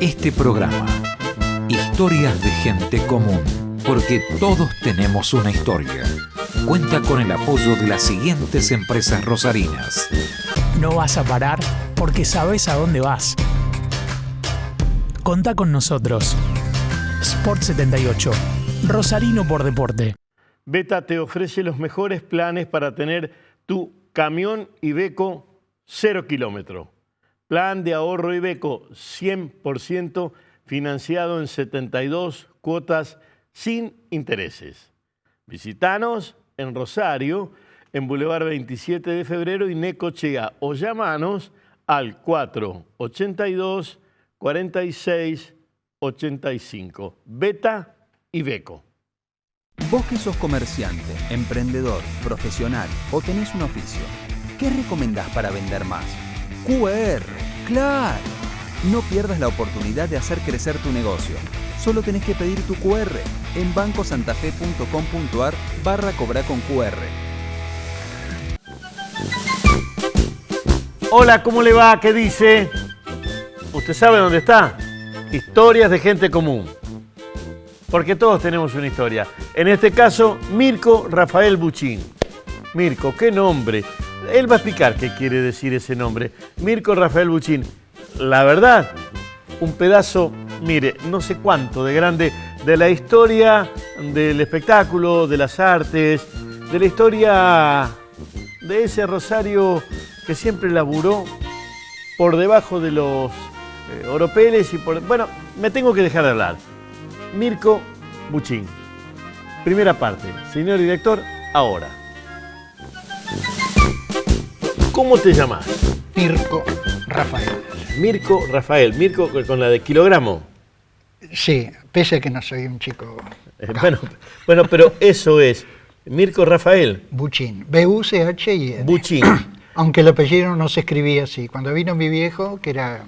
Este programa, Historias de Gente Común, porque todos tenemos una historia, cuenta con el apoyo de las siguientes empresas rosarinas. No vas a parar porque sabes a dónde vas. Contá con nosotros. Sport 78, Rosarino por deporte. Beta te ofrece los mejores planes para tener tu camión Iveco 0 kilómetro. Plan de ahorro Iveco 100% financiado en 72 cuotas sin intereses. Visítanos en Rosario, en Boulevard 27 de Febrero y Necochea, o llamanos al 482 46 85. Beta Iveco. Vos que sos comerciante, emprendedor, profesional o tenés un oficio, ¿qué recomendás para vender más? QR, ¡claro! No pierdas la oportunidad de hacer crecer tu negocio. Solo tenés que pedir tu QR en bancosantafe.com.ar/cobrar con QR. Hola, ¿cómo le va? ¿Qué dice? ¿Usted sabe dónde está? Historias de Gente Común. Porque todos tenemos una historia. En este caso, Mirko Rafael Buchin. Mirko, ¿qué nombre? Él va a explicar qué quiere decir ese nombre. Mirko Rafael Buchin. La verdad, un pedazo, mire, no sé cuánto de grande, de la historia del espectáculo, de las artes, de la historia de ese Rosario que siempre laburó por debajo de los oropeles y por... Bueno, me tengo que dejar de hablar. Mirko Buchin. Primera parte. Señor director, ahora. ¿Cómo te llamas? Mirko Rafael. Mirko Rafael. Mirko con la de kilogramo. Sí, pese a que no soy un chico... Bueno, pero eso es. Mirko Rafael. Buchin. B-U-C-H-I-N. Buchin. Aunque el apellido no se escribía así. Cuando vino mi viejo, que era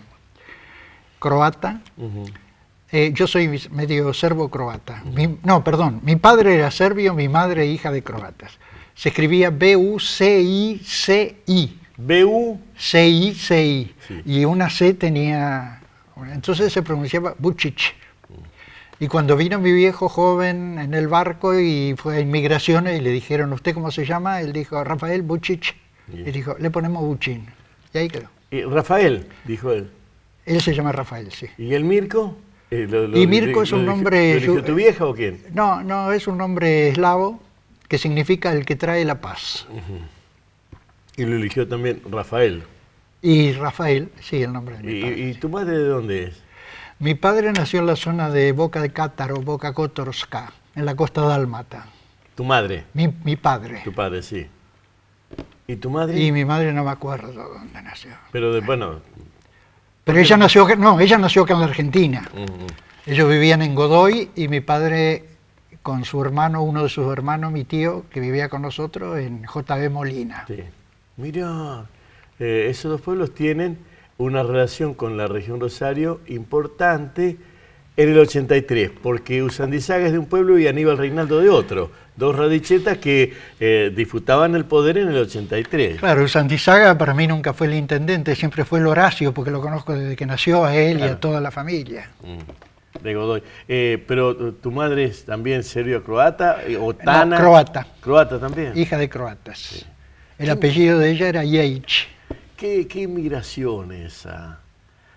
croata, yo soy medio serbo-croata. Mi padre era serbio, mi madre hija de croatas. Se escribía B-U-C-I-C-I. B-U-C-I-C-I. Sí. Y una C tenía... Entonces se pronunciaba Bucic. Y cuando vino mi viejo joven en el barco y fue a inmigraciones y le dijeron, ¿usted cómo se llama? Él dijo, Rafael Bucic. Y dijo, le ponemos Buchin. Y ahí quedó. ¿Y Rafael? Dijo él. Él se llama Rafael, sí. ¿Y el Mirko? Mirko es un nombre... ¿Lo eligió tu vieja o quién? No, es un nombre eslavo que significa el que trae la paz. Y lo eligió también Rafael. Y Rafael, sí, el nombre de mi padre. ¿Y tu madre de dónde es? Mi padre nació en la zona de Boca de Cátaro, Boca Kotorska, en la costa dálmata. ¿Tu madre? Mi padre. Tu padre, sí. ¿Y tu madre? Y mi madre no me acuerdo dónde nació. Pero bueno... Pero ella nació acá en la Argentina. Ellos vivían en Godoy y mi padre con su hermano, uno de sus hermanos, mi tío, que vivía con nosotros en J.B. Molina. Sí. Mira, esos dos pueblos tienen una relación con la región Rosario importante en el 83, porque Usandizaga es de un pueblo y Aníbal Reinaldo de otro. Dos radichetas que disputaban el poder en el 83. Claro, Usandizaga para mí nunca fue el intendente, siempre fue el Horacio, porque lo conozco desde que nació a él y a toda la familia. De Godoy. Pero tu madre es también serbio-croata, Otana. No, croata. Croata también. Hija de croatas. Sí. El apellido de ella era Yeich. ¿Qué inmigración esa?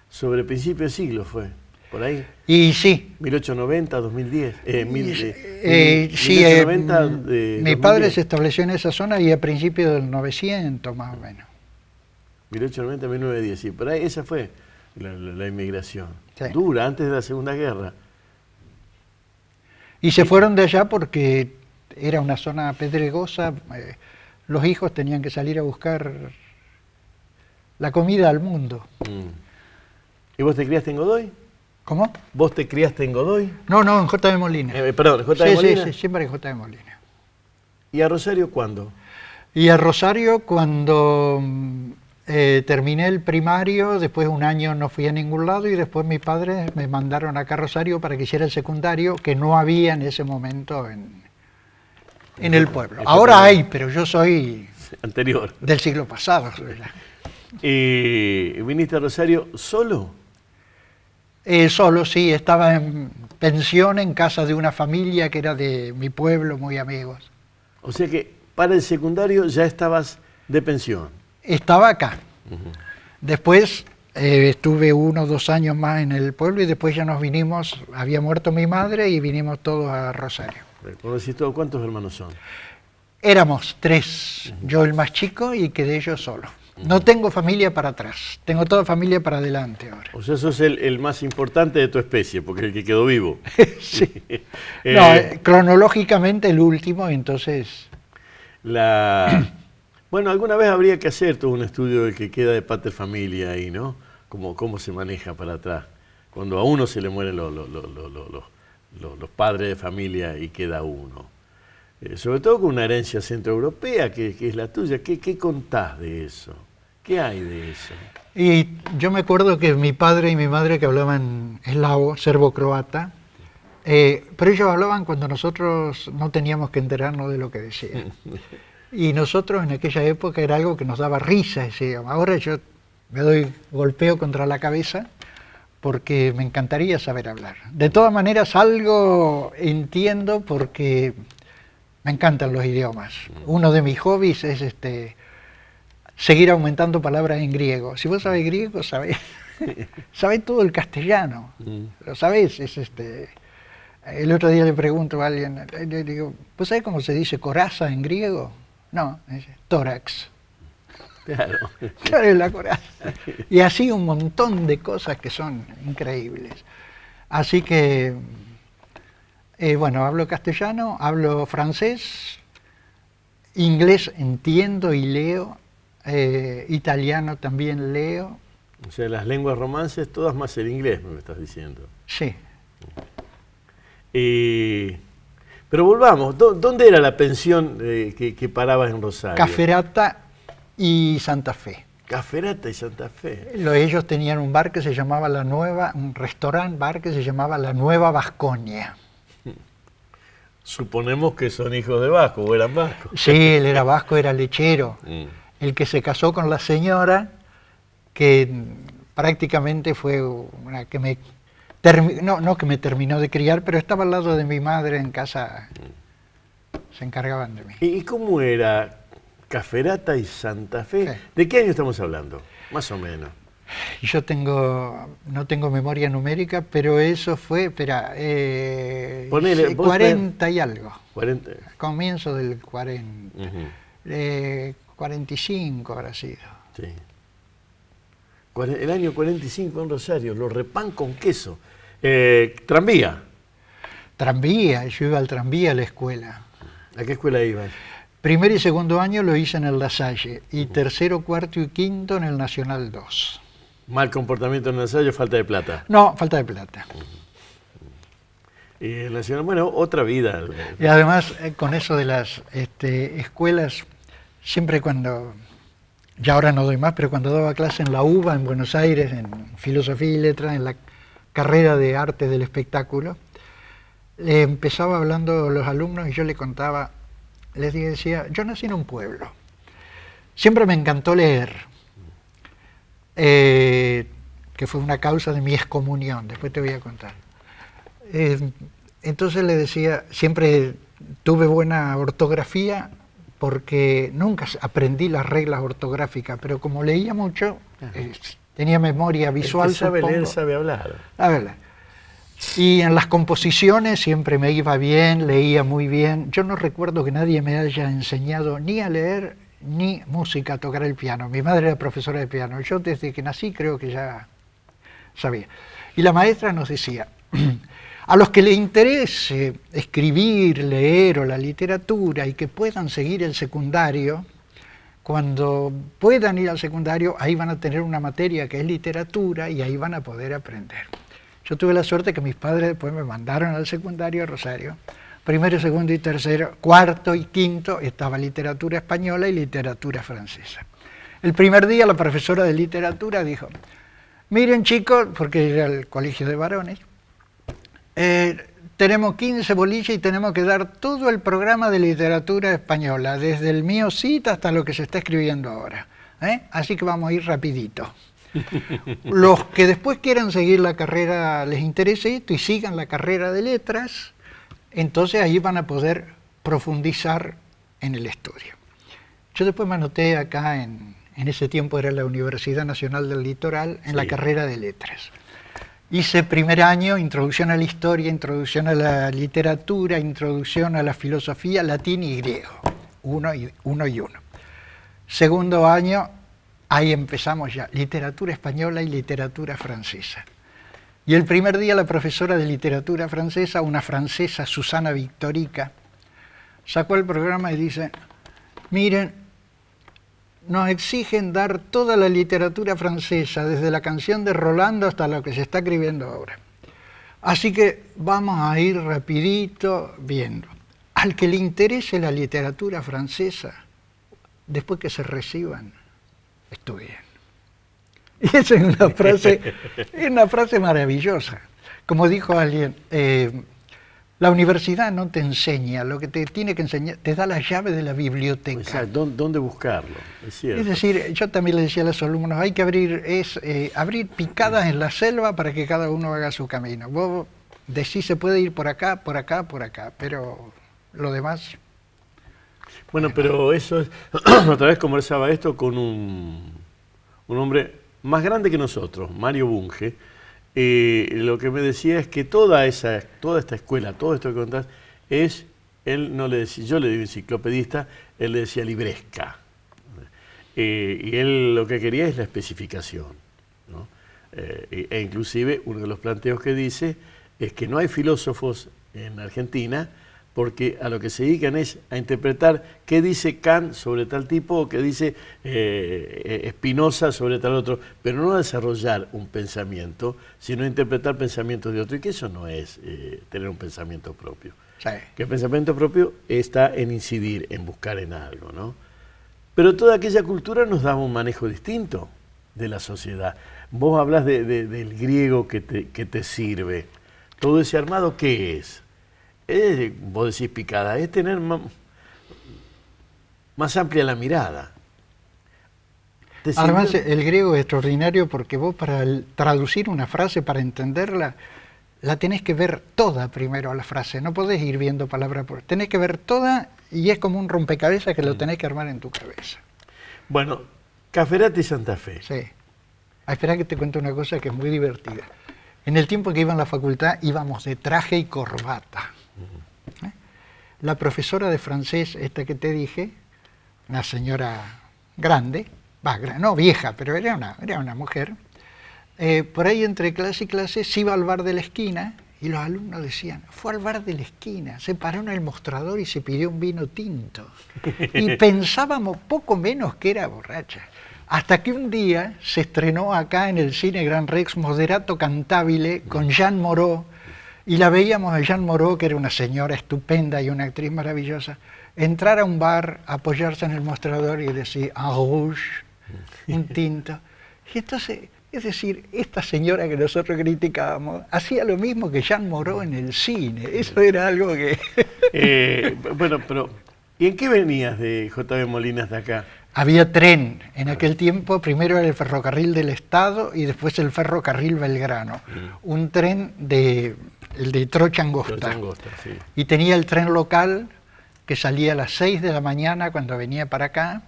Sobre principio de siglo fue, por ahí. Y sí. 1890, 2010. Sí, 1890, mi padre se estableció en esa zona y a principios del 900 más o menos. 1890, 1910, sí. Por ahí esa fue la inmigración. Sí. Dura, antes de la Segunda Guerra. Y se fueron de allá porque era una zona pedregosa. Los hijos tenían que salir a buscar la comida al mundo. ¿Y vos te criaste en Godoy? ¿Cómo? ¿Vos te criaste en Godoy? No, en J.B. Molina. Perdón, ¿J.B. Molina? Sí, siempre en J.B. Molina. ¿Y a Rosario cuándo? Y a Rosario cuando terminé el primario, después de un año no fui a ningún lado y después mis padres me mandaron acá a Rosario para que hiciera el secundario, que no había en ese momento en el pueblo. Ahora hay, pero yo soy anterior, del siglo pasado. ¿Viniste a Rosario solo? Solo, sí, estaba en pensión en casa de una familia que era de mi pueblo, muy amigos. O sea que para el secundario ya estabas de pensión. Estaba acá. Después estuve 1 o 2 años más en el pueblo y después ya nos vinimos, había muerto mi madre y vinimos todos a Rosario. Cuando decís todo, ¿cuántos hermanos son? Éramos 3, yo el más chico y quedé yo solo. No tengo familia para atrás, tengo toda familia para adelante ahora. O sea, sos el más importante de tu especie, porque el que quedó vivo. Sí. No, cronológicamente el último, entonces... Bueno, alguna vez habría que hacer todo un estudio del que queda de pater familia ahí, ¿no? Cómo se maneja para atrás. Cuando a uno se le mueren los padres de familia y queda uno. Sobre todo con una herencia centroeuropea que es la tuya. ¿Qué contás de eso? ¿Qué hay de eso? Y yo me acuerdo que mi padre y mi madre que hablaban eslavo, serbo-croata, pero ellos hablaban cuando nosotros no teníamos que enterarnos de lo que decían. Y nosotros en aquella época era algo que nos daba risa ese idioma. Ahora yo me doy golpeo contra la cabeza porque me encantaría saber hablar. De todas maneras algo entiendo porque me encantan los idiomas. Uno de mis hobbies es seguir aumentando palabras en griego. Si vos sabés griego, sabés todo el castellano. Lo sabés, el otro día le pregunto a alguien, le digo, ¿vos sabés cómo se dice coraza en griego? No, es tórax. Claro. Claro, es la coraza. Y así un montón de cosas que son increíbles. Así que, bueno, hablo castellano, hablo francés, inglés entiendo y leo, italiano también leo. O sea, las lenguas romances, todas más el inglés, me estás diciendo. Sí. Pero volvamos, ¿dónde era la pensión que parabas en Rosario? Caferata y Santa Fe. Caferata y Santa Fe. Ellos tenían un bar que se llamaba un restaurant bar que se llamaba La Nueva Vasconia. Suponemos que son hijos de vasco, o eran vascos. Sí, él era vasco, era lechero. El que se casó con la señora, que prácticamente fue una que me... No que me terminó de criar, pero estaba al lado de mi madre en casa, se encargaban de mí. ¿Y cómo era Caferata y Santa Fe? Sí. ¿De qué año estamos hablando? Más o menos. Yo no tengo memoria numérica, pero eso fue, 40 y algo. 40. Comienzo del 40. 45 habrá sido. Sí. El año 45 en Rosario, los repan con queso. Tranvía. Tranvía, yo iba al tranvía a la escuela. ¿A qué escuela ibas? Primer y segundo año lo hice en el La Salle y tercero, cuarto y quinto en el Nacional 2. Mal comportamiento en el ensayo, falta de plata. No, falta de plata. Y el Nacional, bueno, otra vida. Y además con eso de las escuelas, siempre cuando... Ya ahora no doy más, pero cuando daba clase en la UBA, en Buenos Aires, en Filosofía y Letras, en la carrera de Arte del Espectáculo, le empezaba hablando a los alumnos y yo le contaba, les decía, yo nací en un pueblo, siempre me encantó leer, que fue una causa de mi excomunión, después te voy a contar. Entonces le decía, siempre tuve buena ortografía, porque nunca aprendí las reglas ortográficas, pero como leía mucho, tenía memoria visual. El que sabe leer, sabe hablar. A ver, y en las composiciones siempre me iba bien, leía muy bien. Yo no recuerdo que nadie me haya enseñado ni a leer ni música, a tocar el piano. Mi madre era profesora de piano. Yo desde que nací creo que ya sabía. Y la maestra nos decía... A los que les interese escribir, leer o la literatura y que puedan seguir el secundario, cuando puedan ir al secundario, ahí van a tener una materia que es literatura y ahí van a poder aprender. Yo tuve la suerte que mis padres después me mandaron al secundario a Rosario. Primero, segundo y tercero, cuarto y quinto estaba literatura española y literatura francesa. El primer día la profesora de literatura dijo, miren chicos, porque era el colegio de varones, tenemos 15 boliches y tenemos que dar todo el programa de literatura española, desde el mío cita hasta lo que se está escribiendo ahora. Así que vamos a ir rapidito. Los que después quieran seguir la carrera, les interese esto y sigan la carrera de letras, entonces ahí van a poder profundizar en el estudio. Yo después me anoté acá, en ese tiempo era la Universidad Nacional del Litoral, en la carrera de letras. Hice primer año introducción a la historia, introducción a la literatura, introducción a la filosofía, latín y griego, uno y uno. Segundo año, ahí empezamos ya, literatura española y literatura francesa. Y el primer día la profesora de literatura francesa, una francesa, Susana Victorica, sacó el programa y dice, miren, nos exigen dar toda la literatura francesa, desde la canción de Rolando hasta lo que se está escribiendo ahora. Así que vamos a ir rapidito viendo. Al que le interese la literatura francesa, después que se reciban, estudien. Y esa es una frase maravillosa. Como dijo alguien, la universidad no te enseña, lo que te tiene que enseñar, te da la llave de la biblioteca. O sea, ¿dónde buscarlo? Es cierto. Es decir, yo también le decía a los alumnos, hay que abrir picadas en la selva para que cada uno haga su camino. Vos decís, se puede ir por acá, por acá, por acá, pero lo demás... Bueno, pero eso es... Otra vez conversaba esto con un hombre más grande que nosotros, Mario Bunge. Lo que me decía es que toda esta escuela, todo esto que contás, él no le decía, yo le digo enciclopedista, él le decía libresca. Y él lo que quería es la especificación, ¿no? E inclusive uno de los planteos que dice es que no hay filósofos en Argentina porque a lo que se dedican es a interpretar qué dice Kant sobre tal tipo o qué dice Spinoza sobre tal otro, pero no a desarrollar un pensamiento, sino a interpretar pensamientos de otro, y que eso no es tener un pensamiento propio. Sí. Que el pensamiento propio está en incidir, en buscar en algo, ¿no? Pero toda aquella cultura nos daba un manejo distinto de la sociedad. Vos hablas del griego que te sirve. Todo ese armado, ¿qué es? Vos decís picada, es tener más amplia la mirada. Además, el griego es extraordinario porque vos para traducir una frase, para entenderla, la tenés que ver toda primero a la frase, no podés ir viendo palabra por... Tenés que ver toda y es como un rompecabezas que lo tenés que armar en tu cabeza. Bueno, Cafferati Santa Fe. Sí. Espera que te cuente una cosa que es muy divertida. En el tiempo que iba en la facultad íbamos de traje y corbata. La profesora de francés, esta que te dije, una señora grande, no vieja, pero era una mujer, por ahí entre clase y clase se iba al bar de la esquina y los alumnos decían, fue al bar de la esquina, se paró en el mostrador y se pidió un vino tinto. Y pensábamos poco menos que era borracha. Hasta que un día se estrenó acá en el Cine Gran Rex Moderato Cantabile con Jeanne Moreau, y la veíamos a Jeanne Moreau, que era una señora estupenda y una actriz maravillosa, entrar a un bar, apoyarse en el mostrador y decir, un rouge, un tinto. Y entonces, es decir, esta señora que nosotros criticábamos, hacía lo mismo que Jeanne Moreau en el cine. Eso era algo que... Bueno, pero ¿y en qué venías de J.B. Molinas de acá? Había tren. En aquel tiempo, primero era el ferrocarril del Estado y después el ferrocarril Belgrano. Un tren el de Trocha Angosta. Sí. Y tenía el tren local que salía a las 6 de la mañana cuando venía para acá.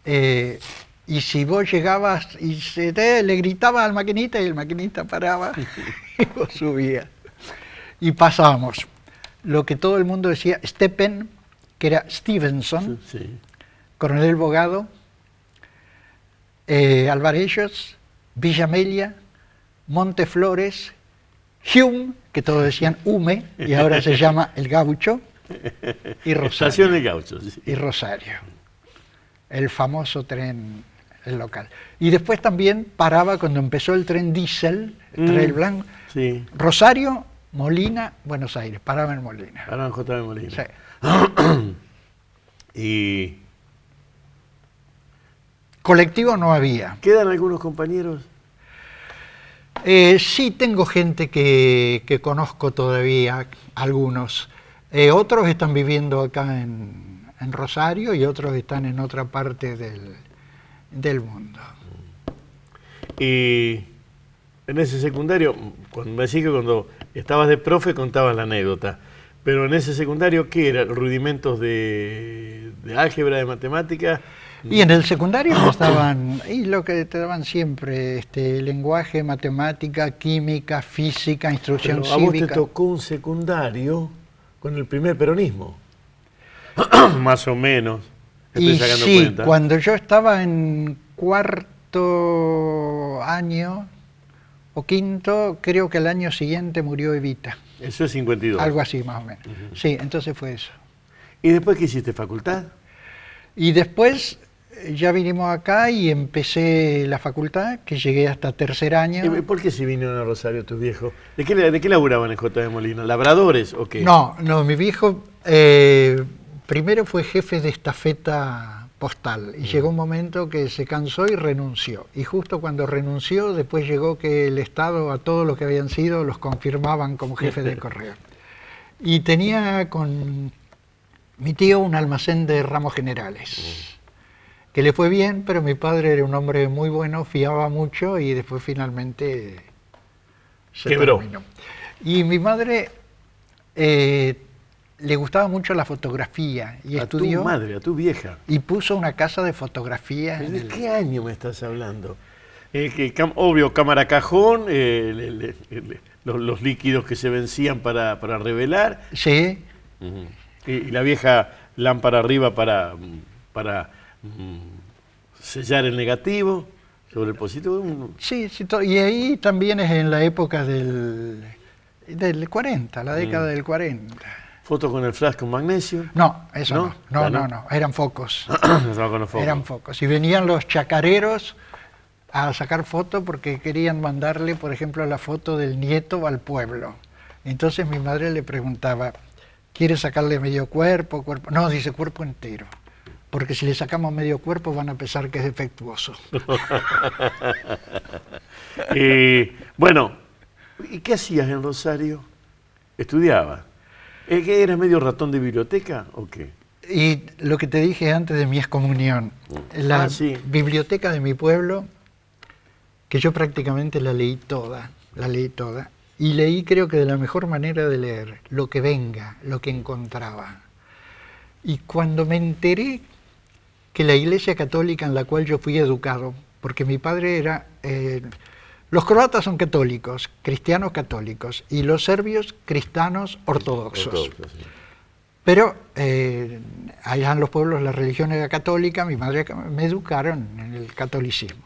Y si vos llegabas y le gritabas al maquinista y el maquinista paraba y vos subías. Y pasábamos. Lo que todo el mundo decía, Steppen, que era Stevenson, Sí. Coronel Bogado, Alvarellos, Villa Amelia, Monteflores, Hume, que todos decían Hume, y ahora se llama El Gaucho, y Rosario. Estación del Gaucho. Sí. Y Rosario, el famoso tren local. Y después también paraba cuando empezó el tren diésel, el tren blanco, Sí. Rosario, Molina, Buenos Aires, paraba en Molina. Ahora en J.B. Molinas. Sí. Y... Colectivo no había. ¿Quedan algunos compañeros? Sí, tengo gente que conozco todavía, algunos. Otros están viviendo acá en Rosario y otros están en otra parte del mundo. Y en ese secundario, cuando me decís que cuando estabas de profe contabas la anécdota, pero en ese secundario, ¿qué era? ¿Rudimentos de álgebra, de matemática? Y en el secundario nos daban, y lo que te daban siempre, lenguaje, matemática, química, física, instrucción Pero a vos cívica. te tocó un secundario con el primer peronismo, más o menos. Estoy Y sacando sí, cuenta. cuando yo estaba en cuarto año o quinto, creo que el año siguiente murió Evita. Eso es 52. Algo así más o menos. Sí, entonces fue eso. ¿Y después qué hiciste? ¿Facultad? Y después ya vinimos acá y empecé la facultad, que llegué hasta tercer año. ¿Y por qué se vinieron a Rosario tus viejos? ¿De qué laburaban en J.B. Molina? ¿Labradores o qué? No, mi viejo primero fue jefe de estafeta postal y llegó un momento que se cansó y renunció. Y justo cuando renunció, después llegó que el Estado a todos los que habían sido los confirmaban como jefe de correo. Y tenía con mi tío un almacén de ramos generales, que le fue bien, pero mi padre era un hombre muy bueno, fiaba mucho y después finalmente se quebró. terminó. Y mi madre le gustaba mucho la fotografía y A estudió tu madre, a tu vieja. y puso una casa de fotografía. ¿De qué año me estás hablando? Obvio, cámara cajón, los líquidos que se vencían para revelar. Sí, Y la vieja lámpara arriba para sellar el negativo sobre el positivo. sí, y ahí también es en la época del 40, la década del 40. Fotos con el flash con magnesio. No, eso ¿No? no, eran focos. Estaba con los focos. Eran focos. Y venían los chacareros a sacar fotos porque querían mandarle, por ejemplo, la foto del nieto al pueblo. Entonces mi madre le preguntaba, ¿quiere sacarle medio cuerpo? No, dice cuerpo entero. Porque si le sacamos medio cuerpo van a pensar que es defectuoso. Bueno, ¿y qué hacías en Rosario? ¿Estudiabas? ¿Que eras medio ratón de biblioteca o qué? Y lo que te dije antes de mi excomunión, la sí. biblioteca de mi pueblo, que yo prácticamente la leí toda, y leí creo que de la mejor manera de leer, lo que venga, lo que encontraba. Y cuando me enteré que la Iglesia Católica en la cual yo fui educado, porque mi padre era... los croatas son católicos, cristianos católicos, y los serbios cristianos ortodoxos. Sí. Pero allá en los pueblos la religión era católica, mi madre me educaron en el catolicismo.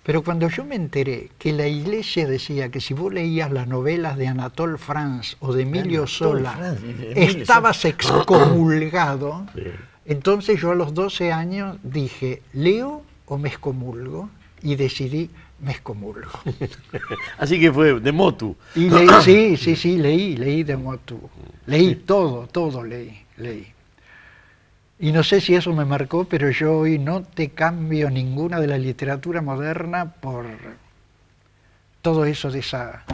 Pero cuando yo me enteré que la iglesia decía que si vos leías las novelas de Anatole France o de Emilio Zola, estabas excomulgado, Sí. entonces yo a los 12 años dije, ¿leo o me excomulgo? Y decidí, me excomulgo. Así que fue de motu. Y leí, sí, leí de motu. Leí todo leí. Y no sé si eso me marcó, pero yo hoy no te cambio ninguna de la literatura moderna por todo eso de esa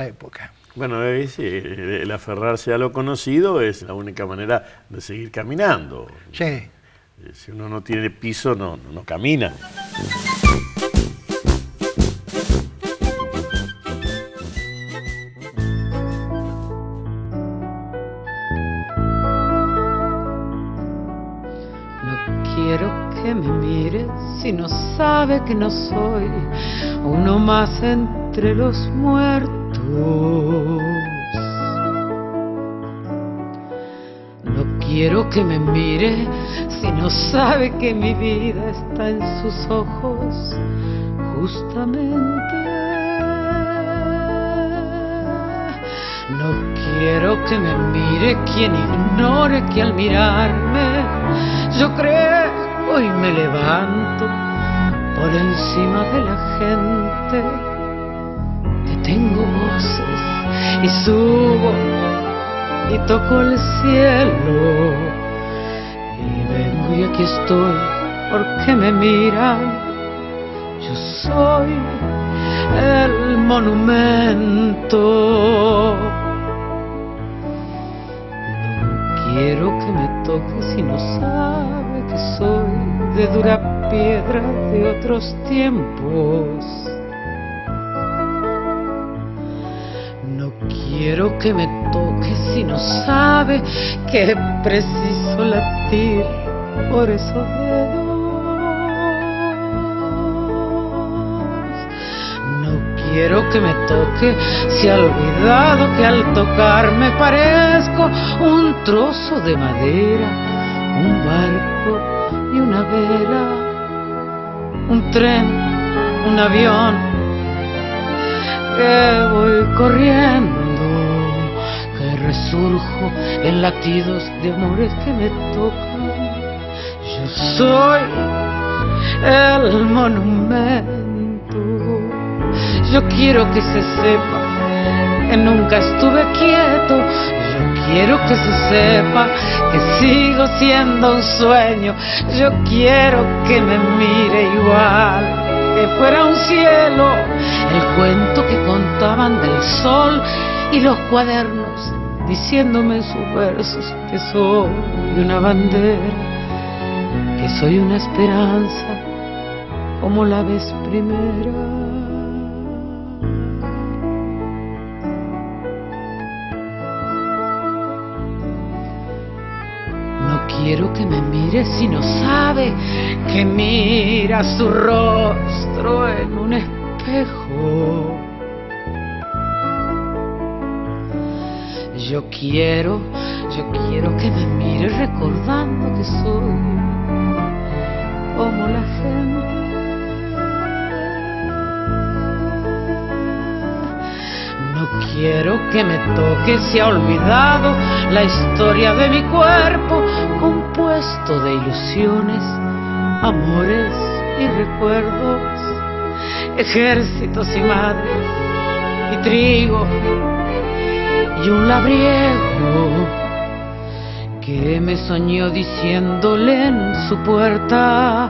época. Bueno, sí, el aferrarse a lo conocido es la única manera de seguir caminando. Sí. Si uno no tiene piso, no camina. Quiero que me mire si no sabe que no soy uno más entre los muertos. No quiero que me mire si no sabe que mi vida está en sus ojos, justamente. No quiero que me mire quien ignore que al mirarme yo creo y me levanto por encima de la gente, que tengo voces y subo y toco el cielo y vengo y aquí estoy porque me miran. Yo soy el monumento. No quiero que me toque si no sabe que soy de de dura piedra de otros tiempos. No quiero que me toque si no sabe que es preciso latir por esos dedos. No quiero que me toque si ha olvidado que al tocarme parezco un trozo de madera, un barco y una vela, un tren, un avión, que voy corriendo, que resurjo en latidos de amores que me tocan. Yo soy el monumento. Yo quiero que se sepa que nunca estuve quieto. Yo quiero que se sepa que sigo siendo un sueño. Yo quiero que me mire igual, que fuera un cielo, el cuento que contaban del sol y los cuadernos diciéndome en sus versos que soy una bandera, que soy una esperanza como la vez primera. Quiero que me mire si no sabe que mira su rostro en un espejo. Yo quiero que me mire recordando que soy como la gente. No quiero que me toque si ha olvidado la historia de mi cuerpo, compuesto de ilusiones, amores y recuerdos, ejércitos y madres y trigo y un labriego que me soñó diciéndole en su puerta: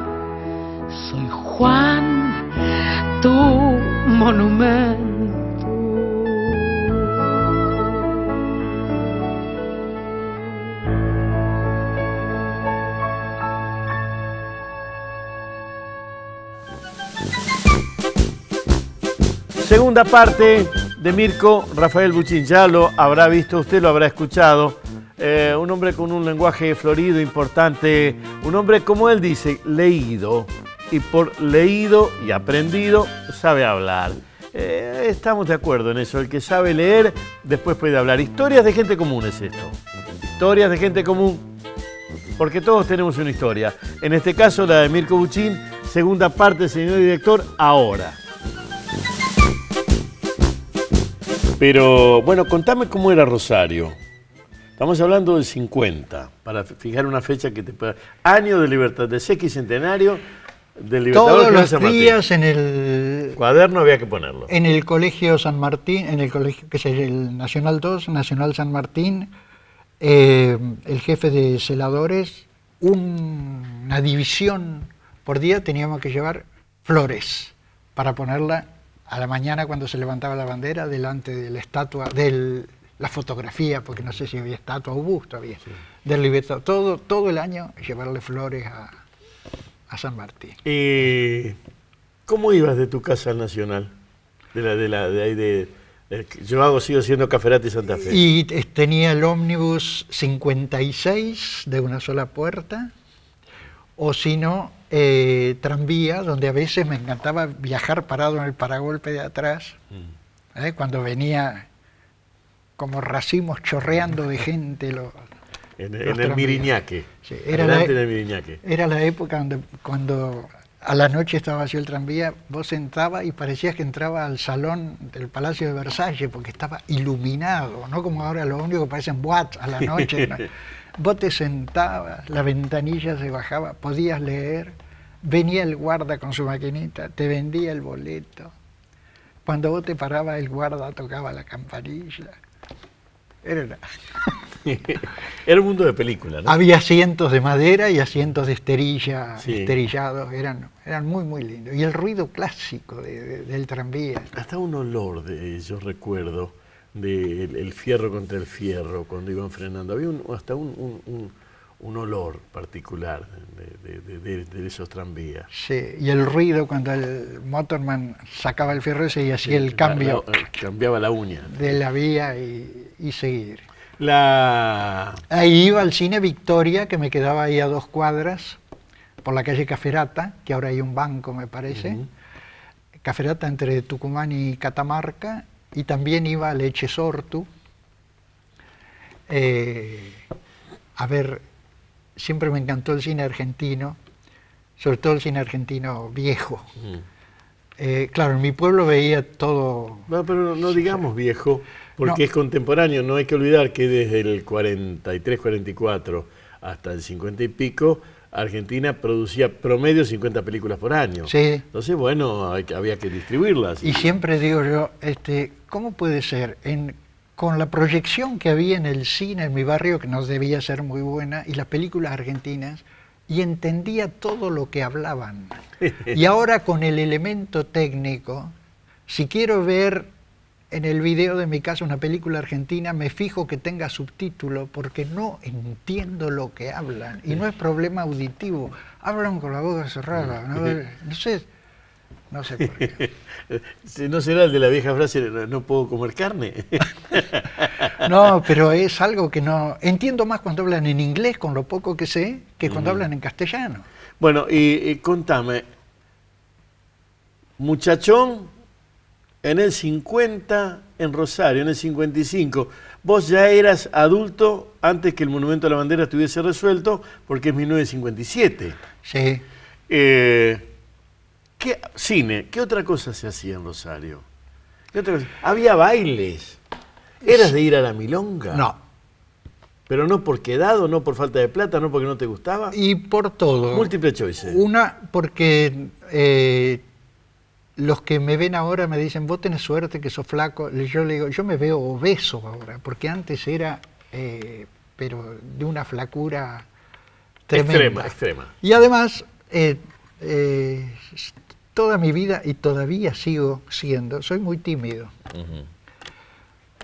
soy Juan, tu monumento. Segunda parte de Mirko Rafael Buchín. Ya lo habrá visto usted, lo habrá escuchado. Un hombre con un lenguaje florido, importante. Un hombre, como él dice, leído. Y por leído y aprendido, sabe hablar. Estamos de acuerdo en eso. El que sabe leer, después puede hablar. Historias de gente común es esto. Historias de gente común. Porque todos tenemos una historia. En este caso, la de Mirko Buchín. Segunda parte, señor director, ahora. Pero, bueno, contame cómo era Rosario. Estamos hablando del 50, para fijar una fecha que te pueda... Año de libertad, de sesquicentenario del Libertador. Todos los días en el... Cuaderno había que ponerlo. En el Colegio San Martín, en el colegio que es el Nacional 2, Nacional San Martín, el jefe de celadores, una división por día teníamos que llevar flores para ponerla a la mañana cuando se levantaba la bandera delante de la estatua, de la fotografía, porque no sé si había estatua o busto, había, sí, del Libertador. Todo el año llevarle flores a San Martín. ¿Cómo ibas de tu casa al Nacional? Yo sigo siendo Caferati Santa Fe. Y tenía el ómnibus 56 de una sola puerta, o si no, tranvía, donde a veces me encantaba viajar parado en el paragolpe de atrás, cuando venía como racimos chorreando de gente. En el Miriñaque. Sí, en el Miriñaque. Era la época cuando a la noche estaba vacío el tranvía, vos entrabas y parecías que entraba al salón del Palacio de Versalles, porque estaba iluminado, no como ahora lo único que parecen boates a la noche. ¿No? Vos te sentabas, la ventanilla se bajaba, podías leer, venía el guarda con su maquinita, te vendía el boleto. Cuando vos te parabas, el guarda tocaba la campanilla. Era un mundo de película, ¿no? Había asientos de madera y asientos de esterilla, sí, esterillados, eran muy, muy lindos. Y el ruido clásico del tranvía. Hasta un olor, yo recuerdo, del fierro contra el fierro, cuando iban frenando. Había hasta un un olor particular de esos tranvías. Sí, y el ruido cuando el motorman sacaba el fierro ese y hacía el cambio. Cambiaba la uña. De la vía y seguir. La... Ahí iba al cine Victoria, que me quedaba ahí a 2 cuadras, por la calle Caferata, que ahora hay un banco, me parece. Caferata entre Tucumán y Catamarca, y también iba a Leche Sortu. A ver, siempre me encantó el cine argentino, sobre todo el cine argentino viejo. Claro, en mi pueblo veía todo... No, pero no digamos viejo, porque es contemporáneo. No hay que olvidar que desde el 43, 44 hasta el 50 y pico, Argentina producía promedio 50 películas por año. Sí. Entonces, bueno, había que distribuirlas. Y siempre digo yo, ¿cómo puede ser? Con la proyección que había en el cine en mi barrio, que no debía ser muy buena, y las películas argentinas, y entendía todo lo que hablaban. Y ahora con el elemento técnico, si quiero ver en el video de mi casa una película argentina, me fijo que tenga subtítulo, porque no entiendo lo que hablan. Y no es problema auditivo, hablan con la boca cerrada. No sé por qué. ¿No será el de la vieja frase, no puedo comer carne? No, pero es algo que no... Entiendo más cuando hablan en inglés, con lo poco que sé, que cuando hablan en castellano. Bueno, y contame, muchachón, en el 50, en Rosario, en el 55, vos ya eras adulto antes que el Monumento a la Bandera estuviese resuelto, porque es 1957. Sí. ¿Qué cine? ¿Qué otra cosa se hacía en Rosario? ¿Qué otra cosa? ¿Había bailes? ¿Eras de ir a la milonga? No. ¿Pero no por quedado, no por falta de plata, no porque no te gustaba? Y por todo. Múltiple choice. Una, porque los que me ven ahora me dicen, vos tenés suerte que sos flaco. Yo le digo, yo me veo obeso ahora, porque antes era, pero de una flacura tremenda. Extrema. Y además, toda mi vida, y todavía sigo siendo, soy muy tímido.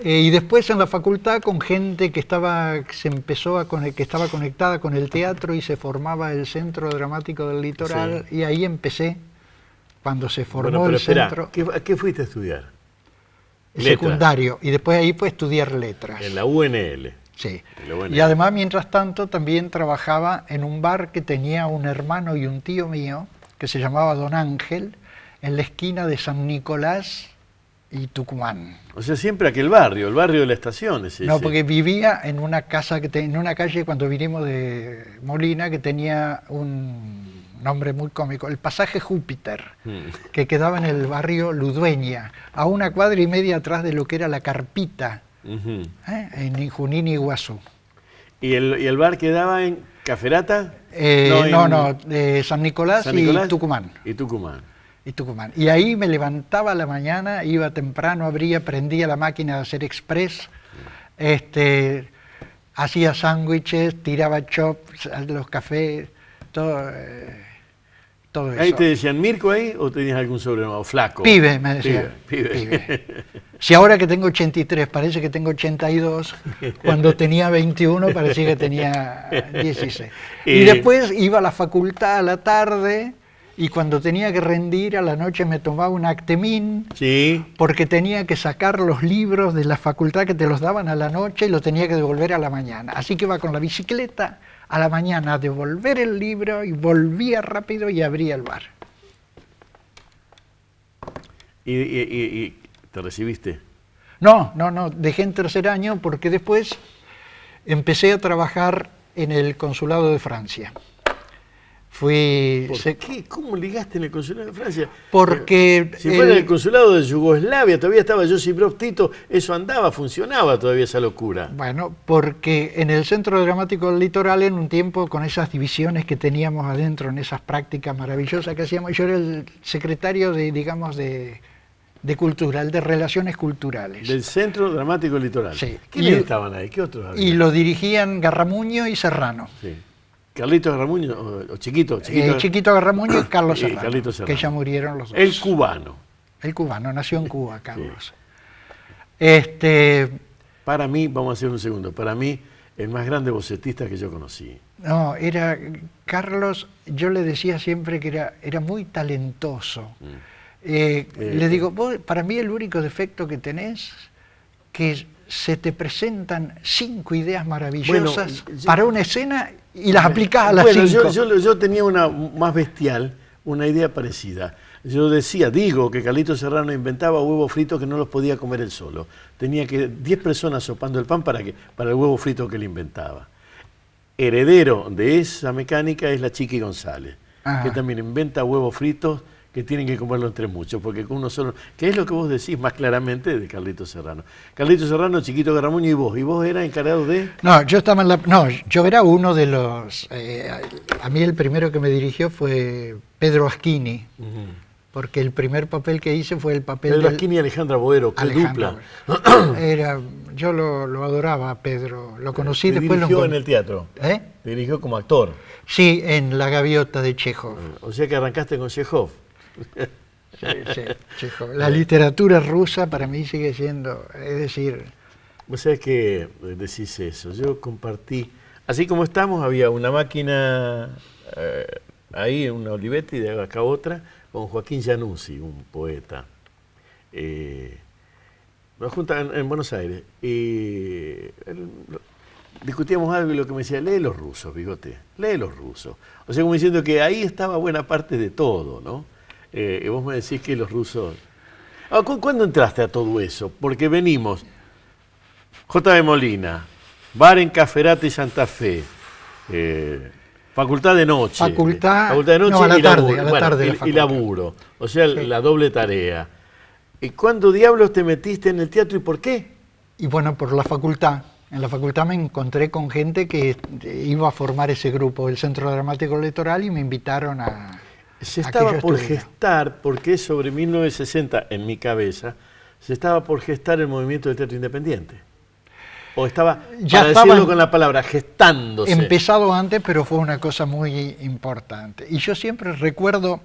Y después en la facultad con gente que estaba conectada con el teatro, y se formaba el Centro Dramático del Litoral, y ahí empecé, cuando se formó el centro. ¿Qué fuiste a estudiar? Secundario, y después ahí fue a estudiar letras. En la UNL. Sí. La UNL. Y además, mientras tanto, también trabajaba en un bar que tenía un hermano y un tío mío, que se llamaba Don Ángel, en la esquina de San Nicolás y Tucumán. O sea, siempre aquel barrio, el barrio de la estación. No, porque vivía en una casa, en una calle cuando vinimos de Molina, que tenía un nombre muy cómico, el Pasaje Júpiter, que quedaba en el barrio Ludueña, a 1,5 cuadras atrás de lo que era la Carpita, en Junín y Iguazú. ¿Y el bar quedaba en Caferata? San Nicolás y Tucumán. Y Tucumán. Y ahí me levantaba a la mañana, iba temprano, prendía la máquina de hacer express, hacía sándwiches, tiraba chops, los cafés, todo eso. ¿Ahí te decían Mirko ahí o tenías algún sobrenombre? Flaco. Pibe, me decían. Pibe. Si ahora que tengo 83 parece que tengo 82, cuando tenía 21 parecía que tenía 16. Y después iba a la facultad a la tarde, y cuando tenía que rendir a la noche me tomaba un Actemín, porque tenía que sacar los libros de la facultad que te los daban a la noche y los tenía que devolver a la mañana. Así que iba con la bicicleta a la mañana a devolver el libro, y volvía rápido y abría el bar. ¿Y te recibiste? No, dejé en tercer año, porque después empecé a trabajar en el consulado de Francia. ¿Por qué? ¿Cómo ligaste en el consulado de Francia? Porque... Si fuera en el consulado de Yugoslavia, todavía estaba Josip Broz Tito, eso andaba, funcionaba todavía esa locura. Bueno, porque en el Centro Dramático del Litoral, en un tiempo, con esas divisiones que teníamos adentro, en esas prácticas maravillosas que hacíamos, yo era el secretario de cultura, el de Relaciones Culturales. Del Centro Dramático del Litoral. Sí. ¿Quiénes estaban ahí? ¿Qué otros había? Y lo dirigían Garramuño y Serrano. Sí. ¿Carlitos Garramuño o Chiquito? Chiquito Garramuño y Carlos Serrano, Carlitos Serrano, que ya murieron los dos. El cubano. El cubano, nació en Cuba, Carlos. Para mí, vamos a hacer un segundo, para mí el más grande bocetista que yo conocí. No, era Carlos, yo le decía siempre que era muy talentoso. Le digo, vos, para mí el único defecto que tenés, que se te presentan 5 ideas maravillosas para una escena y las aplicás a las 5. Yo tenía una más bestial, una idea parecida. Yo digo que Carlito Serrano inventaba huevos fritos que no los podía comer él solo. Tenía que 10 personas sopando el pan para el huevo frito que él inventaba. Heredero de esa mecánica es la Chiqui González, que también inventa huevos fritos que tienen que comerlo entre muchos, porque con uno solo... ¿Qué es lo que vos decís más claramente de Carlito Serrano? Carlito Serrano, Chiquito Garramuño y vos eras encargado de... No, yo estaba en la... No, yo era uno de los... a mí el primero que me dirigió fue Pedro Asquini, porque el primer papel que hice fue el papel Pedro Asquini y Alejandra Boero, qué dupla. Yo lo adoraba a Pedro, lo conocí después... ¿Dirigió en el teatro? ¿Dirigió como actor? Sí, en La Gaviota de Chekhov. O sea que arrancaste con Chekhov. Sí, Chekhov. La literatura rusa para mí sigue siendo, es decir... Vos sabés que decís eso, yo compartí... Así como estamos, había una máquina ahí, una Olivetti, y de acá otra, con Joaquín Januzzi, un poeta. Nos juntan en Buenos Aires y discutíamos algo y lo que me decía, lee los rusos, Bigote, lee los rusos. O sea, como diciendo que ahí estaba buena parte de todo, ¿no? Y vos me decís que los rusos... ¿Cuándo entraste a todo eso? Porque venimos, J.B. Molina, Bar en Caferate y Santa Fe, Facultad de noche. Facultad de noche no, a la y tarde, laburo. a la tarde la y laburo. O sea, la doble tarea. ¿Y cuándo diablos te metiste en el teatro y por qué? Y bueno, por la facultad. En la facultad me encontré con gente que iba a formar ese grupo, el Centro Dramático Litoral, y me invitaron a... Se estaba por gestar, porque es sobre 1960 en mi cabeza, se estaba por gestar el movimiento del teatro independiente. O estaba, ya para decirlo con la palabra, gestándose. Empezado antes, pero fue una cosa muy importante. Y yo siempre recuerdo,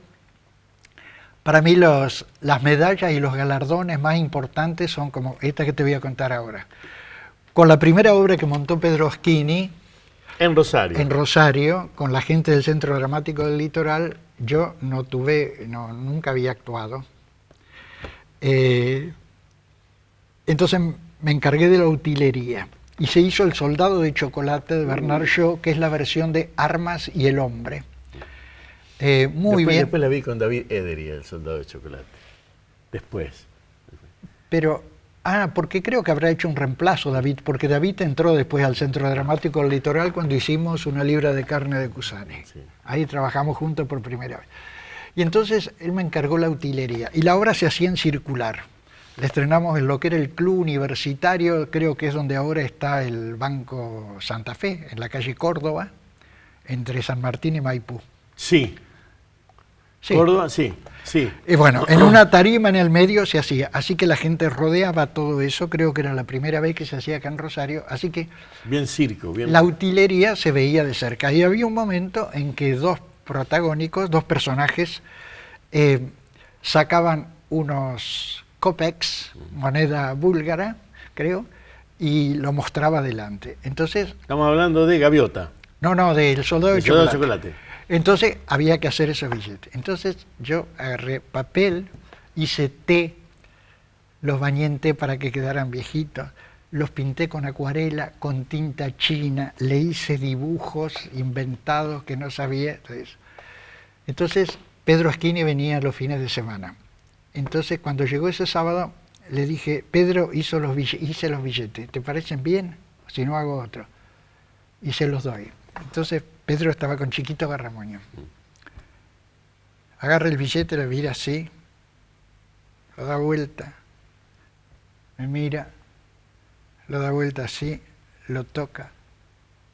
para mí las medallas y los galardones más importantes son como esta que te voy a contar ahora. Con la primera obra que montó Pedro Asquini, en Rosario, con la gente del Centro Dramático del Litoral, yo nunca había actuado. Entonces me encargué de la utilería y se hizo El Soldado de Chocolate de Bernard Shaw, que es la versión de Armas y el Hombre. Muy bien. Después la vi con David Edery, El Soldado de Chocolate. Después. Pero, porque creo que habrá hecho un reemplazo David, porque David entró después al Centro Dramático del Litoral cuando hicimos Una libra de carne de Cusane. Sí. Ahí trabajamos juntos por primera vez. Y entonces él me encargó la utilería y la obra se hacía en circular. La estrenamos en lo que era el Club Universitario, creo que es donde ahora está el Banco Santa Fe, en la calle Córdoba, entre San Martín y Maipú. Sí. Córdoba, sí. Y bueno, en una tarima en el medio se hacía, así que la gente rodeaba todo eso, creo que era la primera vez que se hacía acá en Rosario, así que... Bien circo, bien... La utilería se veía de cerca y había un momento en que dos personajes, sacaban unos kopecks, moneda búlgara, creo, y lo mostraba delante. Entonces... Estamos hablando de Gaviota. No, del Soldado de Chocolate. Entonces había que hacer esos billetes. Entonces yo agarré papel, hice té, los bañé en té para que quedaran viejitos, los pinté con acuarela, con tinta china, le hice dibujos inventados que no sabía. Entonces Pedro Asquini venía los fines de semana. Entonces cuando llegó ese sábado le dije, Pedro, hice los billetes, ¿te parecen bien? Si no hago otro. Y se los doy. Entonces Pedro estaba con Chiquito Garramuño. Agarra el billete, lo mira así, lo da vuelta, me mira, lo da vuelta así, lo toca,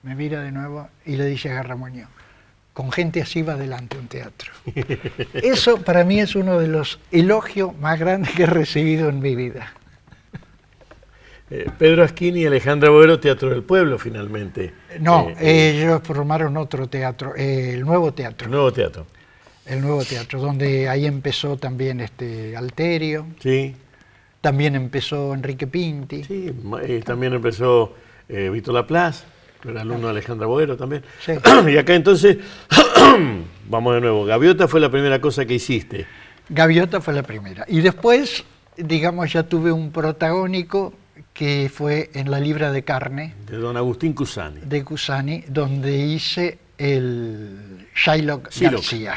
me mira de nuevo y le dice a Garramuño, con gente así va adelante un teatro. Eso para mí es uno de los elogios más grandes que he recibido en mi vida. Pedro Asquini y Alejandra Boero, Teatro del Pueblo, finalmente. No, ellos formaron otro teatro, el Nuevo Teatro. El Nuevo Teatro. El Nuevo Teatro, donde ahí empezó también Alterio. Sí. También empezó Enrique Pinti. Sí, también empezó Víctor Laplace. Era alumno de Alejandra Boero también. Sí. Y acá entonces, vamos de nuevo, Gaviota fue la primera cosa que hiciste. Gaviota fue la primera. Y después, digamos, ya tuve un protagónico que fue en La Libra de Carne, De don Agustín Cusani. de Cusani, donde hice el Shylock García.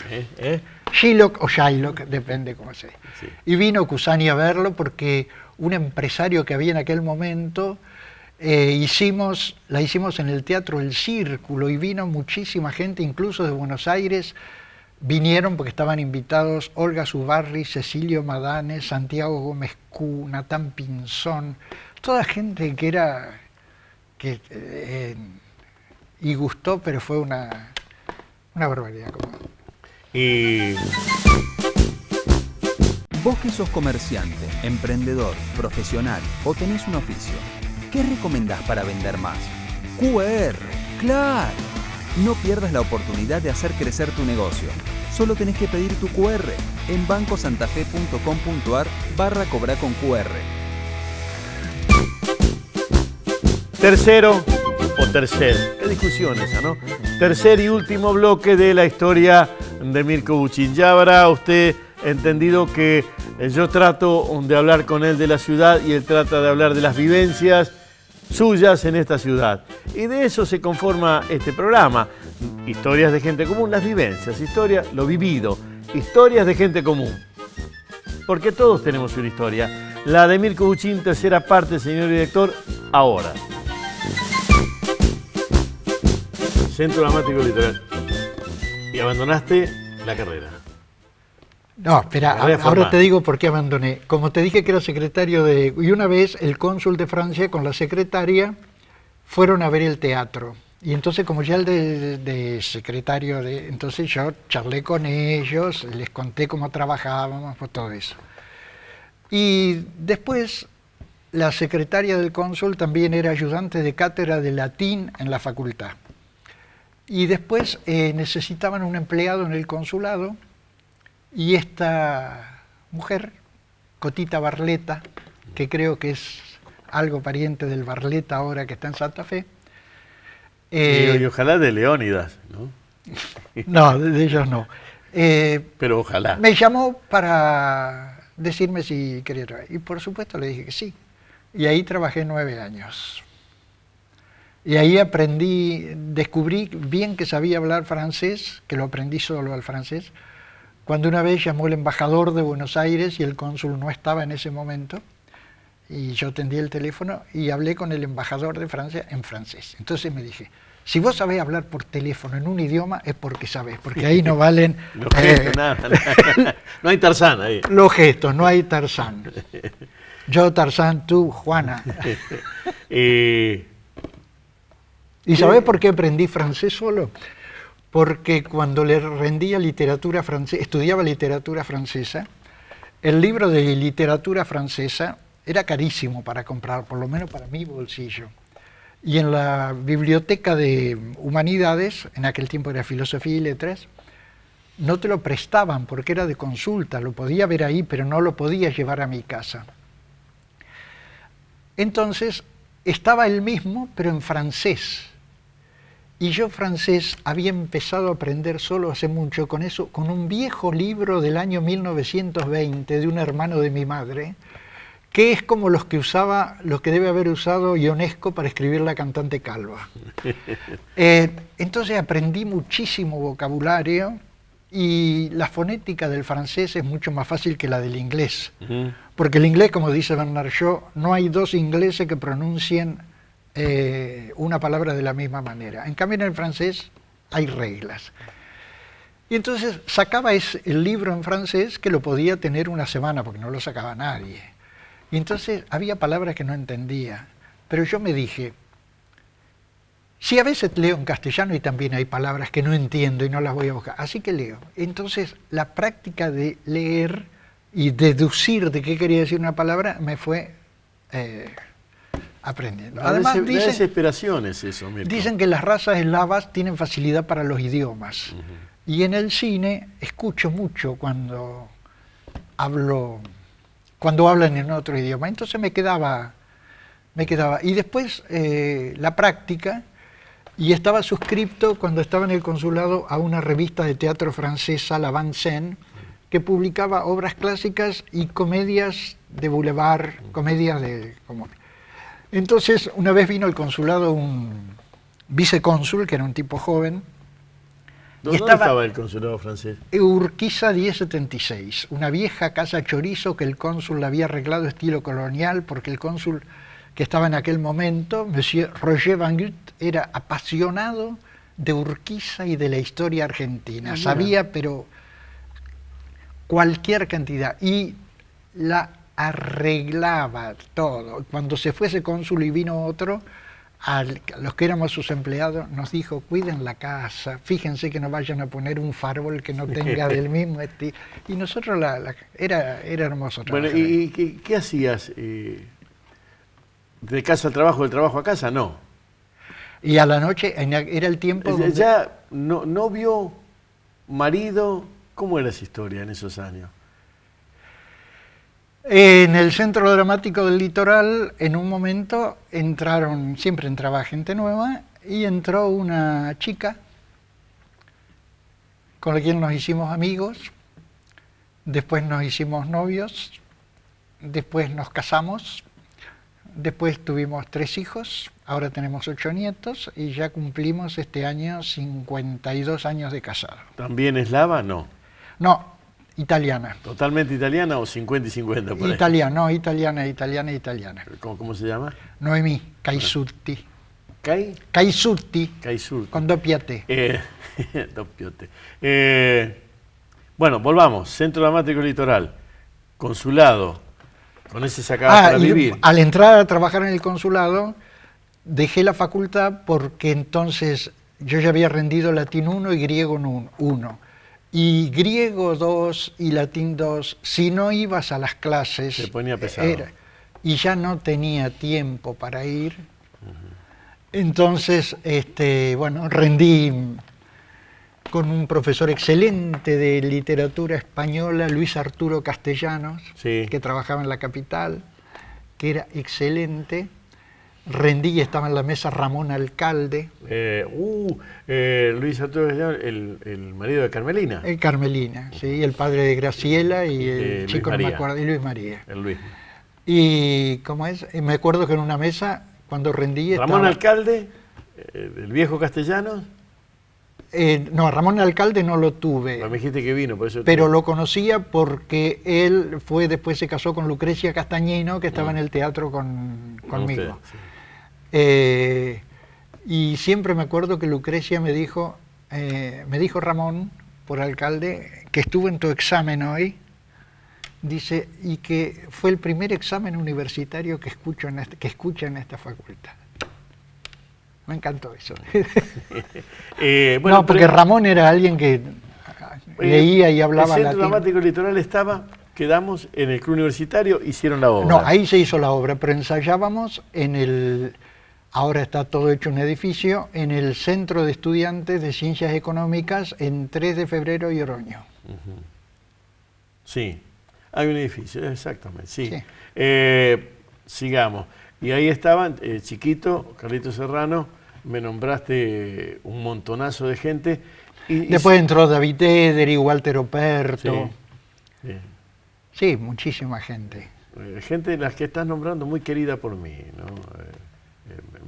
Shylock o Shylock, depende cómo sea. Sí. Y vino Cusani a verlo porque un empresario que había en aquel momento, la hicimos en el Teatro El Círculo y vino muchísima gente, incluso de Buenos Aires. Vinieron porque estaban invitados Olga Zubarry, Cecilio Madane, Santiago Gómez Q, Natán Pinzón, toda gente y gustó, pero fue una barbaridad. Y Vos que sos comerciante, emprendedor, profesional o tenés un oficio, ¿qué recomendás para vender más? QR, claro. No pierdas la oportunidad de hacer crecer tu negocio. Solo tenés que pedir tu QR en bancosantafe.com.ar/cobrar con QR. tercero o tercer, qué discusión esa, ¿no? Tercer y último bloque de la historia de Mirko Buchin. Ya habrá usted entendido que yo trato de hablar con él de la ciudad y él trata de hablar de las vivencias suyas en esta ciudad. Y de eso se conforma este programa. Historias de gente común, las vivencias, historias, lo vivido, historias de gente común. Porque todos tenemos una historia. La de Mirko Buchin, tercera parte, señor director, ahora. Centro Dramático Litoral. Y abandonaste la carrera. No, espera, Carrera ahora formal. te digo por qué abandoné. Como te dije que era secretario de... Y una vez el cónsul de Francia con la secretaria fueron a ver el teatro. Y entonces como ya el de secretario de... Entonces yo charlé con ellos, les conté cómo trabajábamos, pues todo eso. Y después la secretaria del cónsul también era ayudante de cátedra de latín en la facultad. Y después necesitaban un empleado en el consulado. Y esta mujer, Cotita Barleta, que creo que es algo pariente del Barleta ahora que está en Santa Fe. Y ojalá de Leónidas, ¿no? No, de ellos no. Pero ojalá. Me llamó para decirme si quería trabajar. Y por supuesto le dije que sí. Y ahí trabajé 9 años. Y ahí descubrí bien que sabía hablar francés, que lo aprendí solo al francés. Cuando una vez llamó el embajador de Buenos Aires y el cónsul no estaba en ese momento, y yo atendí el teléfono y hablé con el embajador de Francia en francés. Entonces me dije, si vos sabés hablar por teléfono en un idioma es porque sabés, porque ahí no valen Los gestos, nada. No hay Tarzán ahí. los gestos, no hay Tarzán. Yo Tarzán, tú Juana. ¿Y sabés por qué aprendí francés solo? Porque cuando le rendía literatura francesa, estudiaba literatura francesa, el libro de literatura francesa era carísimo para comprar, por lo menos para mi bolsillo. Y en la biblioteca de humanidades, en aquel tiempo era filosofía y letras, no te lo prestaban porque era de consulta, lo podía ver ahí, pero no lo podía llevar a mi casa. Entonces, estaba el mismo, pero en francés. Y yo francés había empezado a aprender solo hace mucho con eso, con un viejo libro del año 1920 de un hermano de mi madre, que es como los que debe haber usado Ionesco para escribir La cantante calva. Entonces aprendí muchísimo vocabulario y la fonética del francés es mucho más fácil que la del inglés. Porque el inglés, como dice Bernard Shaw, no hay dos ingleses que pronuncien una palabra de la misma manera. En cambio en el francés hay reglas. Y entonces sacaba el libro en francés que lo podía tener una semana porque no lo sacaba nadie. Y entonces había palabras que no entendía. Pero yo me dije, si a veces leo en castellano y también hay palabras que no entiendo y no las voy a buscar, así que leo. Entonces la práctica de leer y deducir de qué quería decir una palabra me fue aprendiendo. Además, da desesperación es eso, Mirko. Dicen que las razas eslavas tienen facilidad para los idiomas. Y en el cine escucho mucho cuando hablan en otro idioma. Entonces me quedaba. Y después la práctica, Y estaba suscripto cuando estaba en el consulado a una revista de teatro francesa, La Bande Scène, que publicaba obras clásicas y comedias de boulevard, comedias de... Entonces, una vez vino al consulado un vicecónsul, que era un tipo joven. ¿Dónde estaba el consulado francés? Urquiza 1076, una vieja casa chorizo que el cónsul la había arreglado estilo colonial, porque el cónsul que estaba en aquel momento, Monsieur Roger Van Gut, era apasionado de Urquiza y de la historia argentina. Sabía, pero cualquier cantidad, y la arreglaba todo. Cuando se fue ese cónsul y vino otro, a los que éramos sus empleados, nos dijo: cuiden la casa, fíjense que no vayan a poner un fárbol que no tenga del mismo estilo. Y nosotros, era hermoso trabajar. Bueno, ¿y qué hacías? ¿De casa al trabajo, del trabajo a casa? No. Y a la noche, era el tiempo donde... Ya, novio, marido, ¿cómo era esa historia en esos años? En el Centro Dramático del Litoral, en un momento, siempre entraba gente nueva, y entró una chica con la quien nos hicimos amigos, después nos hicimos novios, después nos casamos, después tuvimos 3 hijos, ahora tenemos 8 nietos, y ya cumplimos este año 52 años de casado. ¿También eslava? No. No. Italiana. ¿Totalmente italiana o 50 y 50 por ahí? Italiana. ¿Cómo se llama? Noemí Caisutti. ¿Cai? Caisutti. Caisutti. Con doppiate. Doppiate. Bueno, volvamos. Centro Dramático Litoral. Consulado. Con ese sacabas para vivir. Al entrar a trabajar en el consulado, dejé la facultad porque entonces yo ya había rendido latín 1 y griego 1. Y griego 2 y latín 2, si no ibas a las clases... Se ponía pesado. Y ya no tenía tiempo para ir. Entonces, rendí con un profesor excelente de literatura española, Luis Arturo Castellanos, sí, que trabajaba en la capital, que era excelente. Rendí y estaba en la mesa Ramón Alcalde. Luis Arturo Castellanos, el marido de Carmelina. Carmelina, sí, el padre de Graciela y el chico, no me acuerdo, y Luis María. El Luis. Y, ¿cómo es? Me acuerdo que en una mesa, cuando rendí... Ramón Alcalde, el viejo Castellanos. No, Ramón Alcalde no lo tuve. Me dijiste que vino, por eso... Pero lo conocía porque él después se casó con Lucrecia Castañino, que estaba en el teatro conmigo. Usted, sí. Y siempre me acuerdo que Lucrecia me dijo Ramón, por Alcalde, que estuvo en tu examen hoy, dice, y que fue el primer examen universitario que escucha en esta facultad. Me encantó eso. No, porque Ramón era alguien que leía y hablaba latín. El Centro Dramático Litoral quedamos en el Club Universitario, hicieron la obra. No, ahí se hizo la obra, pero ensayábamos ahora está todo hecho un edificio, en el Centro de Estudiantes de Ciencias Económicas en 3 de febrero y Oroño. Sí, hay un edificio, exactamente, sí. Sigamos. Y ahí estaban, chiquito, Carlito Serrano, me nombraste un montonazo de gente. Después entró David Eder, Walter Operto. Sí, sí, muchísima gente. Gente de las que estás nombrando muy querida por mí, ¿no?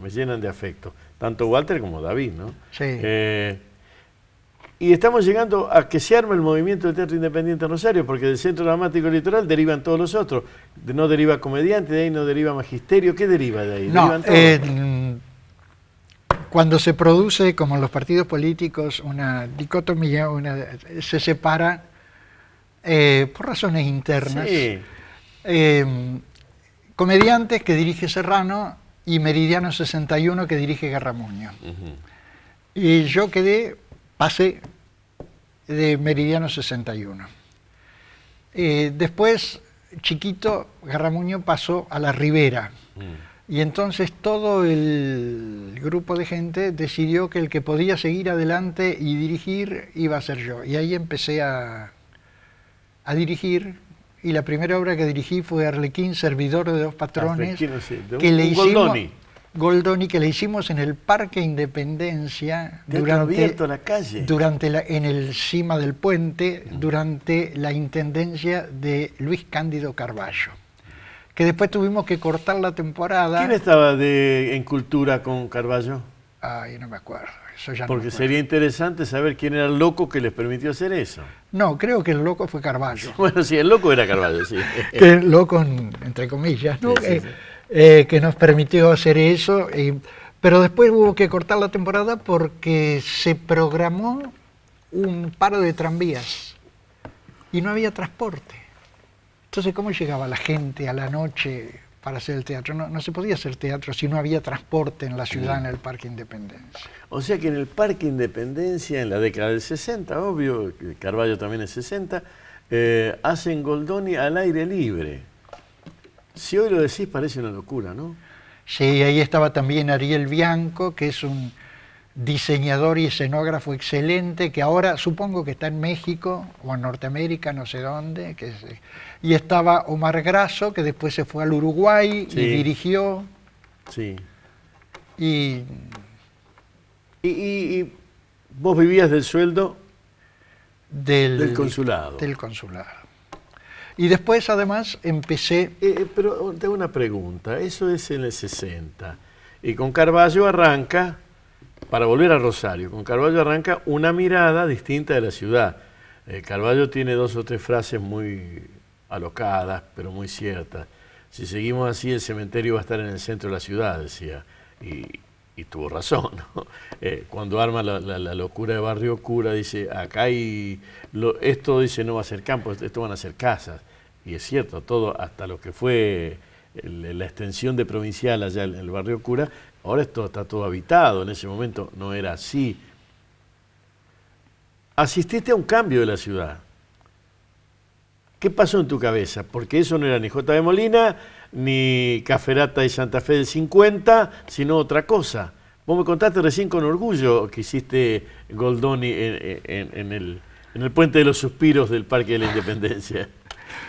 Me llenan de afecto, tanto Walter como David, ¿no? Sí. Y estamos llegando a que se arma el movimiento del Teatro Independiente en Rosario, porque del Centro Dramático Litoral derivan todos los otros. No deriva comediante, de ahí no deriva magisterio. ¿Qué deriva de ahí? No, cuando se produce, como en los partidos políticos, una dicotomía, se separa por razones internas. Sí. Comediantes, que dirige Serrano, y Meridiano 61, que dirige Garramuño. Y yo pasé de Meridiano 61. Después, chiquito, Garramuño pasó a la Ribera. Y entonces todo el grupo de gente decidió que el que podía seguir adelante y dirigir iba a ser yo. Y ahí empecé a dirigir. Y la primera obra que dirigí fue Arlequín, servidor de 2 patrones, que le hicimos Goldoni, que le hicimos en el Parque Independencia Teatro abierto a la calle. en el cima del puente, durante la intendencia de Luis Cándido Carballo, que después tuvimos que cortar la temporada. ¿Quién estaba en cultura con Carballo? Ay, no me acuerdo. Eso ya Porque no me acuerdo. sería interesante saber quién era el loco que les permitió hacer eso. No, creo que el loco fue Carballo. Bueno, sí, el loco era Carballo, sí. Que el loco, entre comillas, ¿no? Sí, sí. Que nos permitió hacer eso. Pero después hubo que cortar la temporada porque se programó un paro de tranvías y no había transporte. Entonces, ¿cómo llegaba la gente a la noche para hacer el teatro? No se podía hacer teatro si no había transporte en la ciudad, en el Parque Independencia. O sea que en el Parque Independencia, en la década del 60, obvio, Carballo también es 60, hacen Goldoni al aire libre. Si hoy lo decís parece una locura, ¿no? Sí, ahí estaba también Ariel Bianco, que es un diseñador y escenógrafo excelente, que ahora supongo que está en México o en Norteamérica, no sé dónde. Y estaba Omar Grasso, que después se fue al Uruguay Sí. y dirigió. Sí. Y Y vos vivías del sueldo del consulado. Del consulado. Y después, además, empecé... Pero tengo una pregunta, eso es en el 60. Y con Carballo arranca, para volver a Rosario, con Carballo arranca una mirada distinta de la ciudad. Carballo tiene 2 o 3 frases muy alocadas, pero muy ciertas. Si seguimos así, el cementerio va a estar en el centro de la ciudad, decía. Y tuvo razón, ¿no? Cuando arma la locura de Barrio Cura, dice, acá hay... esto dice no va a ser campo, esto van a ser casas. Y es cierto, todo, hasta lo que fue la extensión de provincial allá en el Barrio Cura, ahora esto está todo habitado, en ese momento no era así. Asististe a un cambio de la ciudad. ¿Qué pasó en tu cabeza? Porque eso no era ni J. de Molina, ni Caferata y Santa Fe del 50, sino otra cosa. Vos me contaste recién con orgullo que hiciste Goldoni en el Puente de los Suspiros del Parque de la Independencia.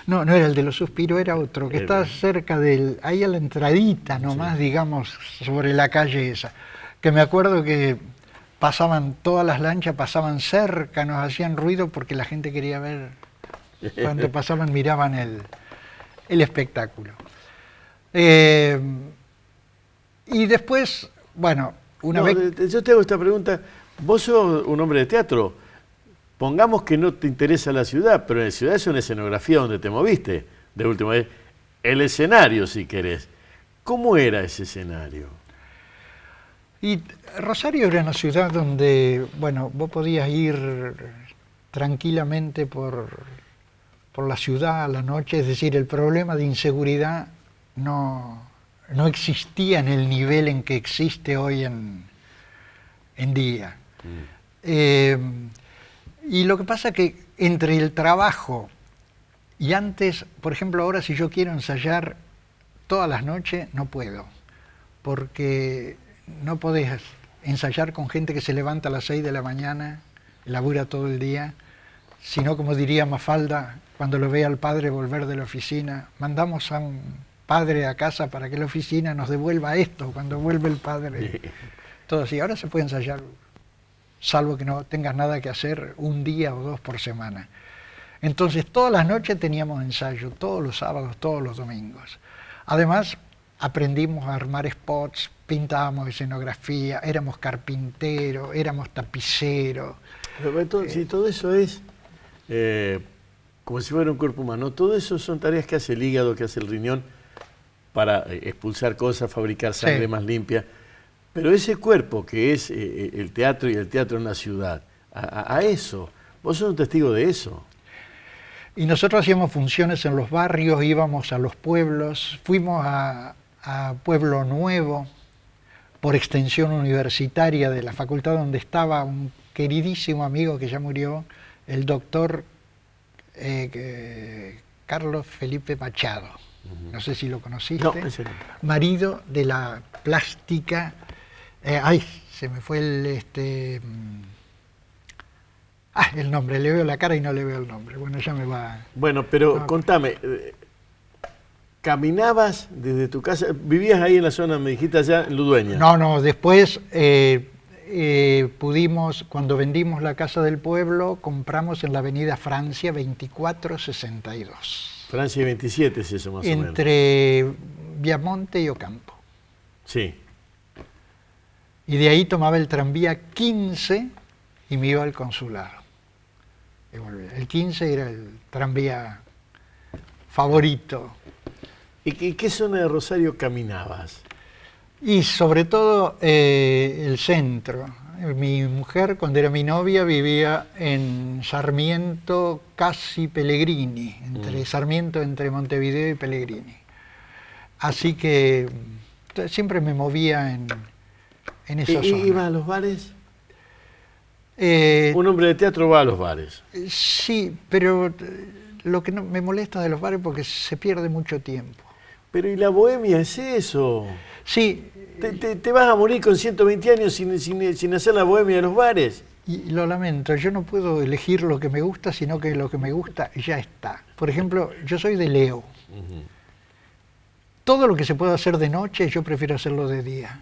No era el de los Suspiros, era otro, que está cerca ahí a la entradita nomás, sí, digamos, sobre la calle esa. Que me acuerdo que pasaban todas las lanchas, pasaban cerca, nos hacían ruido porque la gente quería ver, cuando pasaban miraban el espectáculo. Y después, bueno, una vez... Yo te hago esta pregunta, vos sos un hombre de teatro. Pongamos que no te interesa la ciudad, pero en la ciudad es una escenografía donde te moviste, de última vez. El escenario, si querés. ¿Cómo era ese escenario? Y Rosario era una ciudad donde, bueno, vos podías ir tranquilamente por la ciudad a la noche, es decir, el problema de inseguridad no existía en el nivel en que existe hoy en día. Y lo que pasa que entre el trabajo y antes, por ejemplo, ahora si yo quiero ensayar todas las noches, no puedo, porque no podés ensayar con gente que se levanta a las 6 de la mañana, labura todo el día, sino, como diría Mafalda, cuando lo ve al padre volver de la oficina, mandamos a un padre a casa para que la oficina nos devuelva esto cuando vuelve el padre. Todo así. Ahora se puede ensayar, salvo que no tengas nada que hacer, 1 día o 2 por semana. Entonces todas las noches teníamos ensayo, todos los sábados, todos los domingos. Además aprendimos a armar spots, pintábamos escenografía, éramos carpinteros, éramos tapiceros. Si todo eso es como si fuera un cuerpo humano, todo eso son tareas que hace el hígado, que hace el riñón para expulsar cosas, fabricar sangre más limpia. Pero ese cuerpo que es el teatro y el teatro en la ciudad, a eso, vos sos un testigo de eso. Y nosotros hacíamos funciones en los barrios, íbamos a los pueblos, fuimos a Pueblo Nuevo, por extensión universitaria de la facultad donde estaba un queridísimo amigo que ya murió, el doctor Carlos Felipe Machado. No sé si lo conociste. No, ese no. Marido de la plástica... se me fue el nombre, le veo la cara y no le veo el nombre. Bueno, ya me va... Bueno, pero contame, ¿Caminabas desde tu casa? ¿Vivías ahí en la zona, me dijiste allá, en Ludueña? No, después pudimos, cuando vendimos la casa del pueblo, compramos en la avenida Francia 2462. Francia 27 es eso más o menos. Entre Viamonte y Ocampo. Sí. Y de ahí tomaba el tranvía 15 y me iba al consulado. Y volvía. El 15 era el tranvía favorito. ¿Y qué zona de Rosario caminabas? Y sobre todo el centro. Mi mujer, cuando era mi novia, vivía en Sarmiento, casi Pellegrini, Sarmiento entre Montevideo y Pellegrini. Así que siempre me movía en esa zona. ¿Iba a los bares? Un hombre de teatro va a los bares. Sí, pero lo que no me molesta de los bares es porque se pierde mucho tiempo. Pero ¿y la bohemia es eso? Sí. ¿Te vas a morir con 120 años sin hacer la bohemia de los bares? Y lo lamento, yo no puedo elegir lo que me gusta, sino que lo que me gusta ya está. Por ejemplo, yo soy de Leo. Todo lo que se puede hacer de noche, yo prefiero hacerlo de día.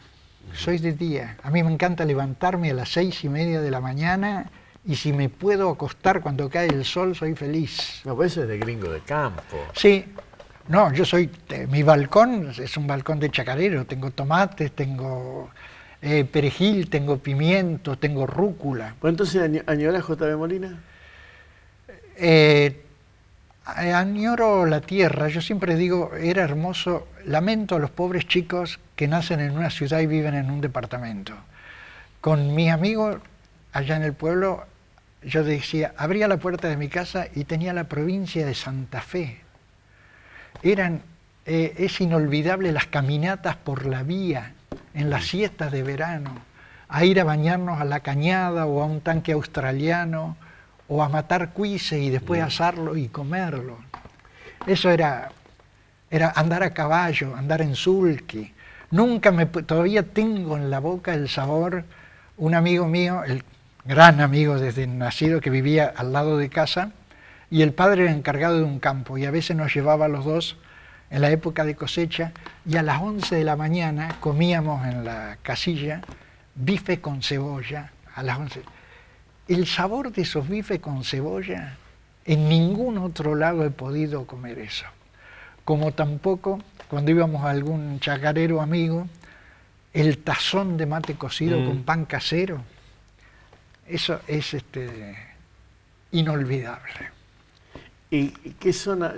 Soy de día. A mí me encanta levantarme a las 6:30 de la mañana y si me puedo acostar cuando cae el sol, soy feliz. No, pues eso es de gringo de campo. Sí. No, yo soy, mi balcón es un balcón de chacarero, tengo tomates, tengo perejil, tengo pimiento, tengo rúcula. Pues entonces, ¿añorás J.B. Molina? Añoro la tierra, yo siempre digo, era hermoso, lamento a los pobres chicos que nacen en una ciudad y viven en un departamento. Con mis amigos allá en el pueblo, yo decía, abría la puerta de mi casa y tenía la provincia de Santa Fe. Es inolvidable las caminatas por la vía, en las siestas de verano, a ir a bañarnos a la cañada o a un tanque australiano, o a matar cuises y después asarlo y comerlo. Eso era andar a caballo, andar en sulky. Todavía tengo en la boca el sabor, un amigo mío, el gran amigo desde nacido que vivía al lado de casa, y el padre era encargado de un campo y a veces nos llevaba a los dos en la época de cosecha y a las 11 de la mañana comíamos en la casilla bife con cebolla a las 11. El sabor de esos bifes con cebolla, en ningún otro lado he podido comer eso. Como tampoco cuando íbamos a algún chacarero amigo, el tazón de mate cocido con pan casero, eso es inolvidable. ¿Y qué zona?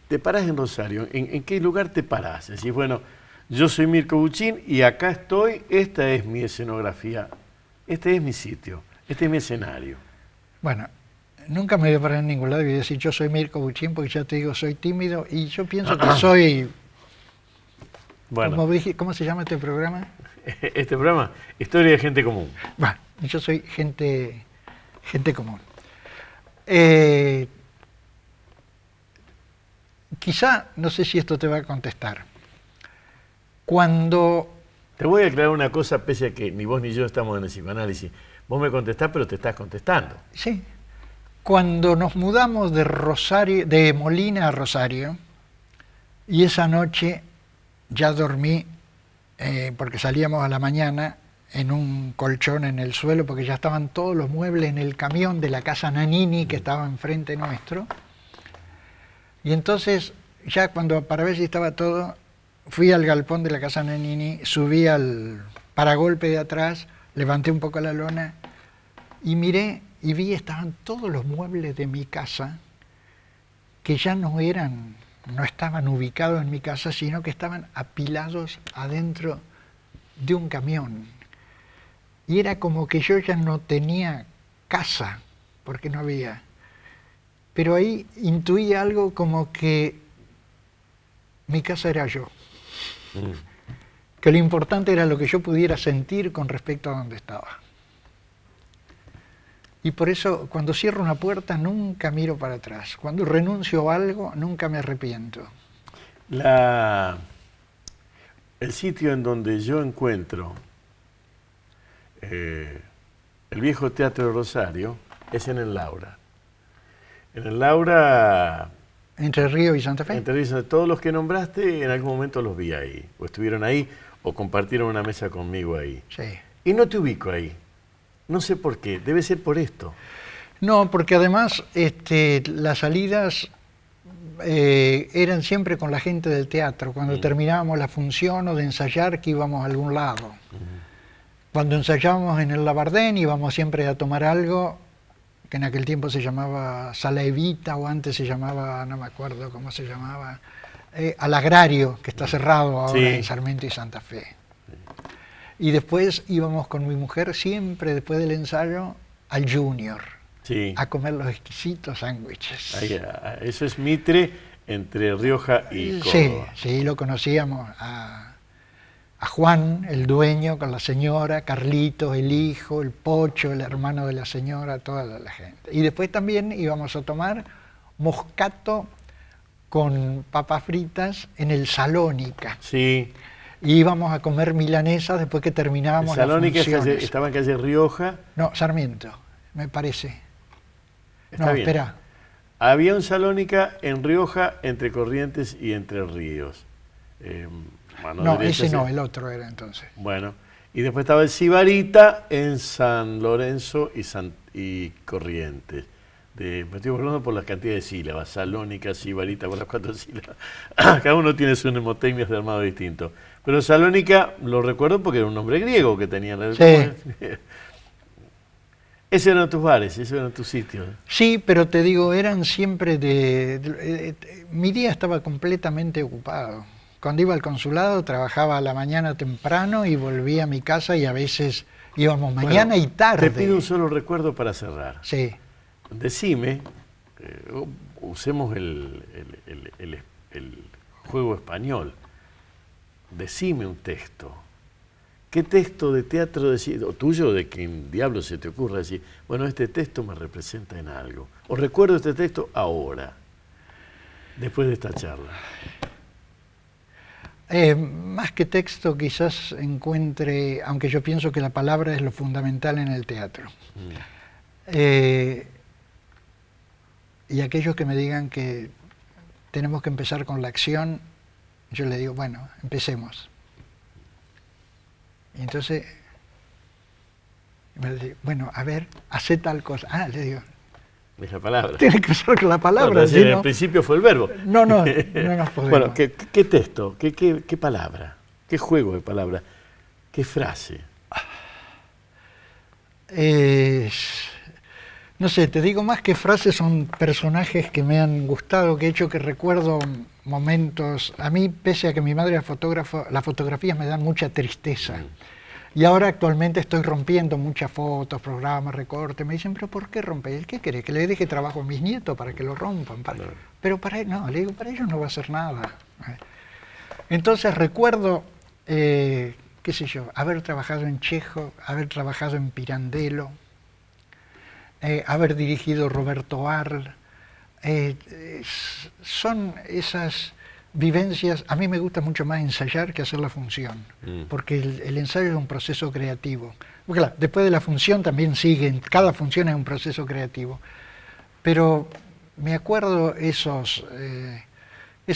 ¿Te parás en Rosario? ¿En qué lugar te parás? Decís, bueno, yo soy Mirko Buchin y acá estoy, esta es mi escenografía, este es mi sitio, este es mi escenario. Bueno, nunca me voy a parar en ningún lado y voy a decir yo soy Mirko Buchin porque ya te digo, soy tímido y yo pienso que soy... Bueno. ¿Cómo se llama este programa? Este programa, Historia de Gente Común. Bueno, yo soy gente común. Quizá, no sé si esto te va a contestar. Cuando... Te voy a aclarar una cosa, pese a que ni vos ni yo estamos en el psicoanálisis. Vos me contestás, pero te estás contestando. Sí. Cuando nos mudamos de Molina a Rosario, y esa noche ya dormí, porque salíamos a la mañana en un colchón en el suelo, porque ya estaban todos los muebles en el camión de la casa Nanini que estaba enfrente nuestro. Y entonces, ya para ver si estaba todo, fui al galpón de la casa Nanini, subí al paragolpe de atrás, levanté un poco la lona y miré y vi estaban todos los muebles de mi casa que ya no estaban ubicados en mi casa, sino que estaban apilados adentro de un camión. Y era como que yo ya no tenía casa, porque no había. Pero ahí intuí algo como que mi casa era yo. Que lo importante era lo que yo pudiera sentir con respecto a donde estaba. Y por eso, cuando cierro una puerta, nunca miro para atrás. Cuando renuncio a algo, nunca me arrepiento. El sitio en donde yo encuentro el viejo Teatro de Rosario es en el Laura. En el Laura Entre Río y Santa Fe. Entre Río y Santa Fe. Todos los que nombraste en algún momento los vi ahí, o estuvieron ahí, o compartieron una mesa conmigo ahí. Sí. Y no te ubico ahí. No sé por qué, debe ser por esto. No, porque además las salidas eran siempre con la gente del teatro, cuando terminábamos la función o de ensayar que íbamos a algún lado. Cuando ensayábamos en el Labardén íbamos siempre a tomar algo que en aquel tiempo se llamaba Sala Evita o antes se llamaba, no me acuerdo cómo se llamaba, al Agrario, que está cerrado ahora en Sarmiento y Santa Fe. Y después íbamos con mi mujer siempre después del ensayo al Junior. Sí. A comer los exquisitos sándwiches. Eso es Mitre entre Rioja y Córdoba. Sí, lo conocíamos a Juan, el dueño, con la señora, Carlitos, el hijo, el Pocho, el hermano de la señora, toda la gente. Y después también íbamos a tomar moscato con papas fritas en el Salónica. Sí. Y íbamos a comer milanesas después que terminábamos las funciones. ¿Salónica estaba en calle Rioja? No, Sarmiento, me parece. Está bien. Espera. Había un Salónica en Rioja entre Corrientes y Entre Ríos. No, ese no, el otro era entonces. Bueno, y después estaba el Sibarita en San Lorenzo y Corrientes. Me estoy hablando por la cantidad de sílabas, Salónica, Sibarita, por las 4 sílabas. Cada uno tiene sus mnemotecnias de armado distinto. Pero Salónica lo recuerdo porque era un nombre griego que tenía la... Sí. Esos eran tus bares, esos eran tus sitios. Sí, pero te digo, eran siempre mi día estaba completamente ocupado. Cuando iba al consulado trabajaba a la mañana temprano y volvía a mi casa y a veces íbamos mañana y tarde. Te pido un solo recuerdo para cerrar. Sí. Decime, usemos el juego español, decime un texto. ¿Qué texto de teatro decís, o tuyo, de quien diablo se te ocurra decir, bueno, este texto me representa en algo? O recuerdo este texto ahora, después de esta charla. Más que texto quizás encuentre, aunque yo pienso que la palabra es lo fundamental en el teatro. Y aquellos que me digan que tenemos que empezar con la acción, yo le digo, bueno, empecemos. Y entonces, me dice, bueno, a ver, hace tal cosa. Ah, le digo. Es la palabra. Tiene que usar la palabra. No, en el principio fue el verbo. No nos podemos. Bueno, ¿qué texto? ¿Qué palabra? ¿Qué juego de palabra? ¿Qué frase? No sé, te digo más que frases, son personajes que me han gustado, que he hecho que recuerdo momentos. A mí, pese a que mi madre era fotógrafa, las fotografías me dan mucha tristeza. Y ahora actualmente estoy rompiendo muchas fotos, programas, recortes. Me dicen, ¿pero por qué rompe? ¿Qué querés? ¿Que le deje trabajo a mis nietos para que lo rompan? Pero para ellos no va a hacer nada. Entonces recuerdo, qué sé yo, haber trabajado en Chejo, haber trabajado en Pirandello, haber dirigido Roberto Arl. Son esas vivencias. A mí me gusta mucho más ensayar que hacer la función, porque el ensayo es un proceso creativo. Porque, claro, después de la función también sigue, cada función es un proceso creativo. Pero me acuerdo esos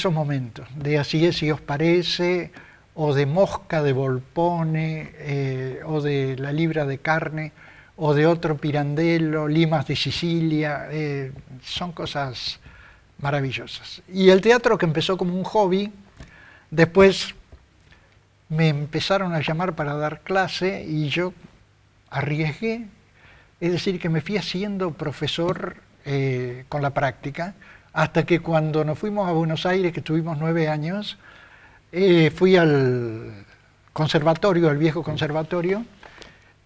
momentos, de Así es si os parece, o de Mosca de Volpone, o de La libra de carne, o de otro Pirandello, Limas de Sicilia. Son cosas maravillosas. Y el teatro, que empezó como un hobby, después me empezaron a llamar para dar clase y yo arriesgué, es decir, que me fui haciendo profesor con la práctica, hasta que cuando nos fuimos a Buenos Aires, que estuvimos 9 años, fui al conservatorio, al viejo conservatorio,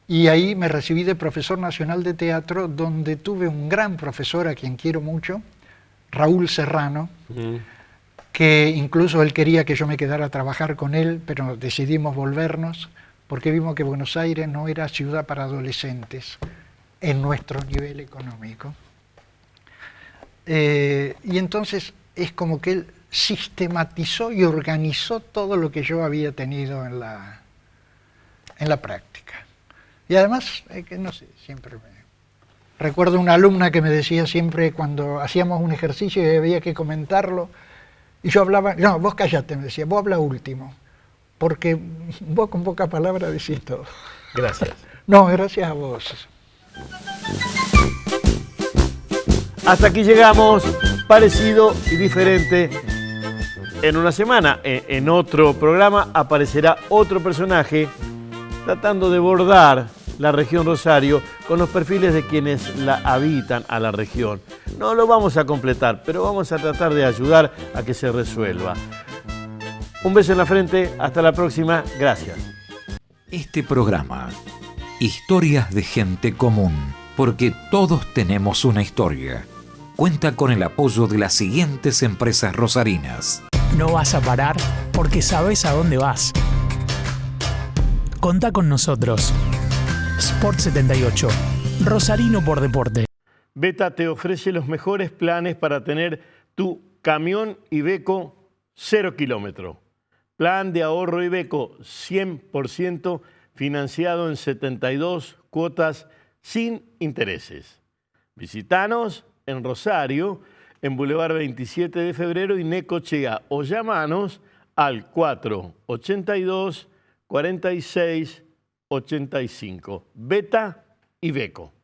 y ahí me recibí de profesor nacional de teatro, donde tuve un gran profesor a quien quiero mucho, Raúl Serrano, que incluso él quería que yo me quedara a trabajar con él, pero decidimos volvernos porque vimos que Buenos Aires no era ciudad para adolescentes en nuestro nivel económico. Y entonces es como que él sistematizó y organizó todo lo que yo había tenido en la práctica. Y además, que no sé, siempre Recuerdo una alumna que me decía siempre cuando hacíamos un ejercicio y había que comentarlo, y yo hablaba, no, vos callate, me decía, vos habla último, porque vos con pocas palabras decís todo. Gracias. No, gracias a vos. Hasta aquí llegamos, parecido y diferente. En una semana, en otro programa, aparecerá otro personaje tratando de bordar la región Rosario con los perfiles de quienes la habitan a la región. No lo vamos a completar, pero vamos a tratar de ayudar a que se resuelva. Un beso en la frente, hasta la próxima, gracias. Este programa, Historias de Gente Común, porque todos tenemos una historia, cuenta con el apoyo de las siguientes empresas rosarinas. No vas a parar porque sabes a dónde vas. Contá con nosotros. Sport 78, Rosarino por deporte. Beta te ofrece los mejores planes para tener tu camión Iveco 0 kilómetro. Plan de ahorro Iveco 100% financiado en 72 cuotas sin intereses. Visítanos en Rosario, en Boulevard 27 de Febrero y Necochea, o llamanos al 482 46 85. Beta Iveco.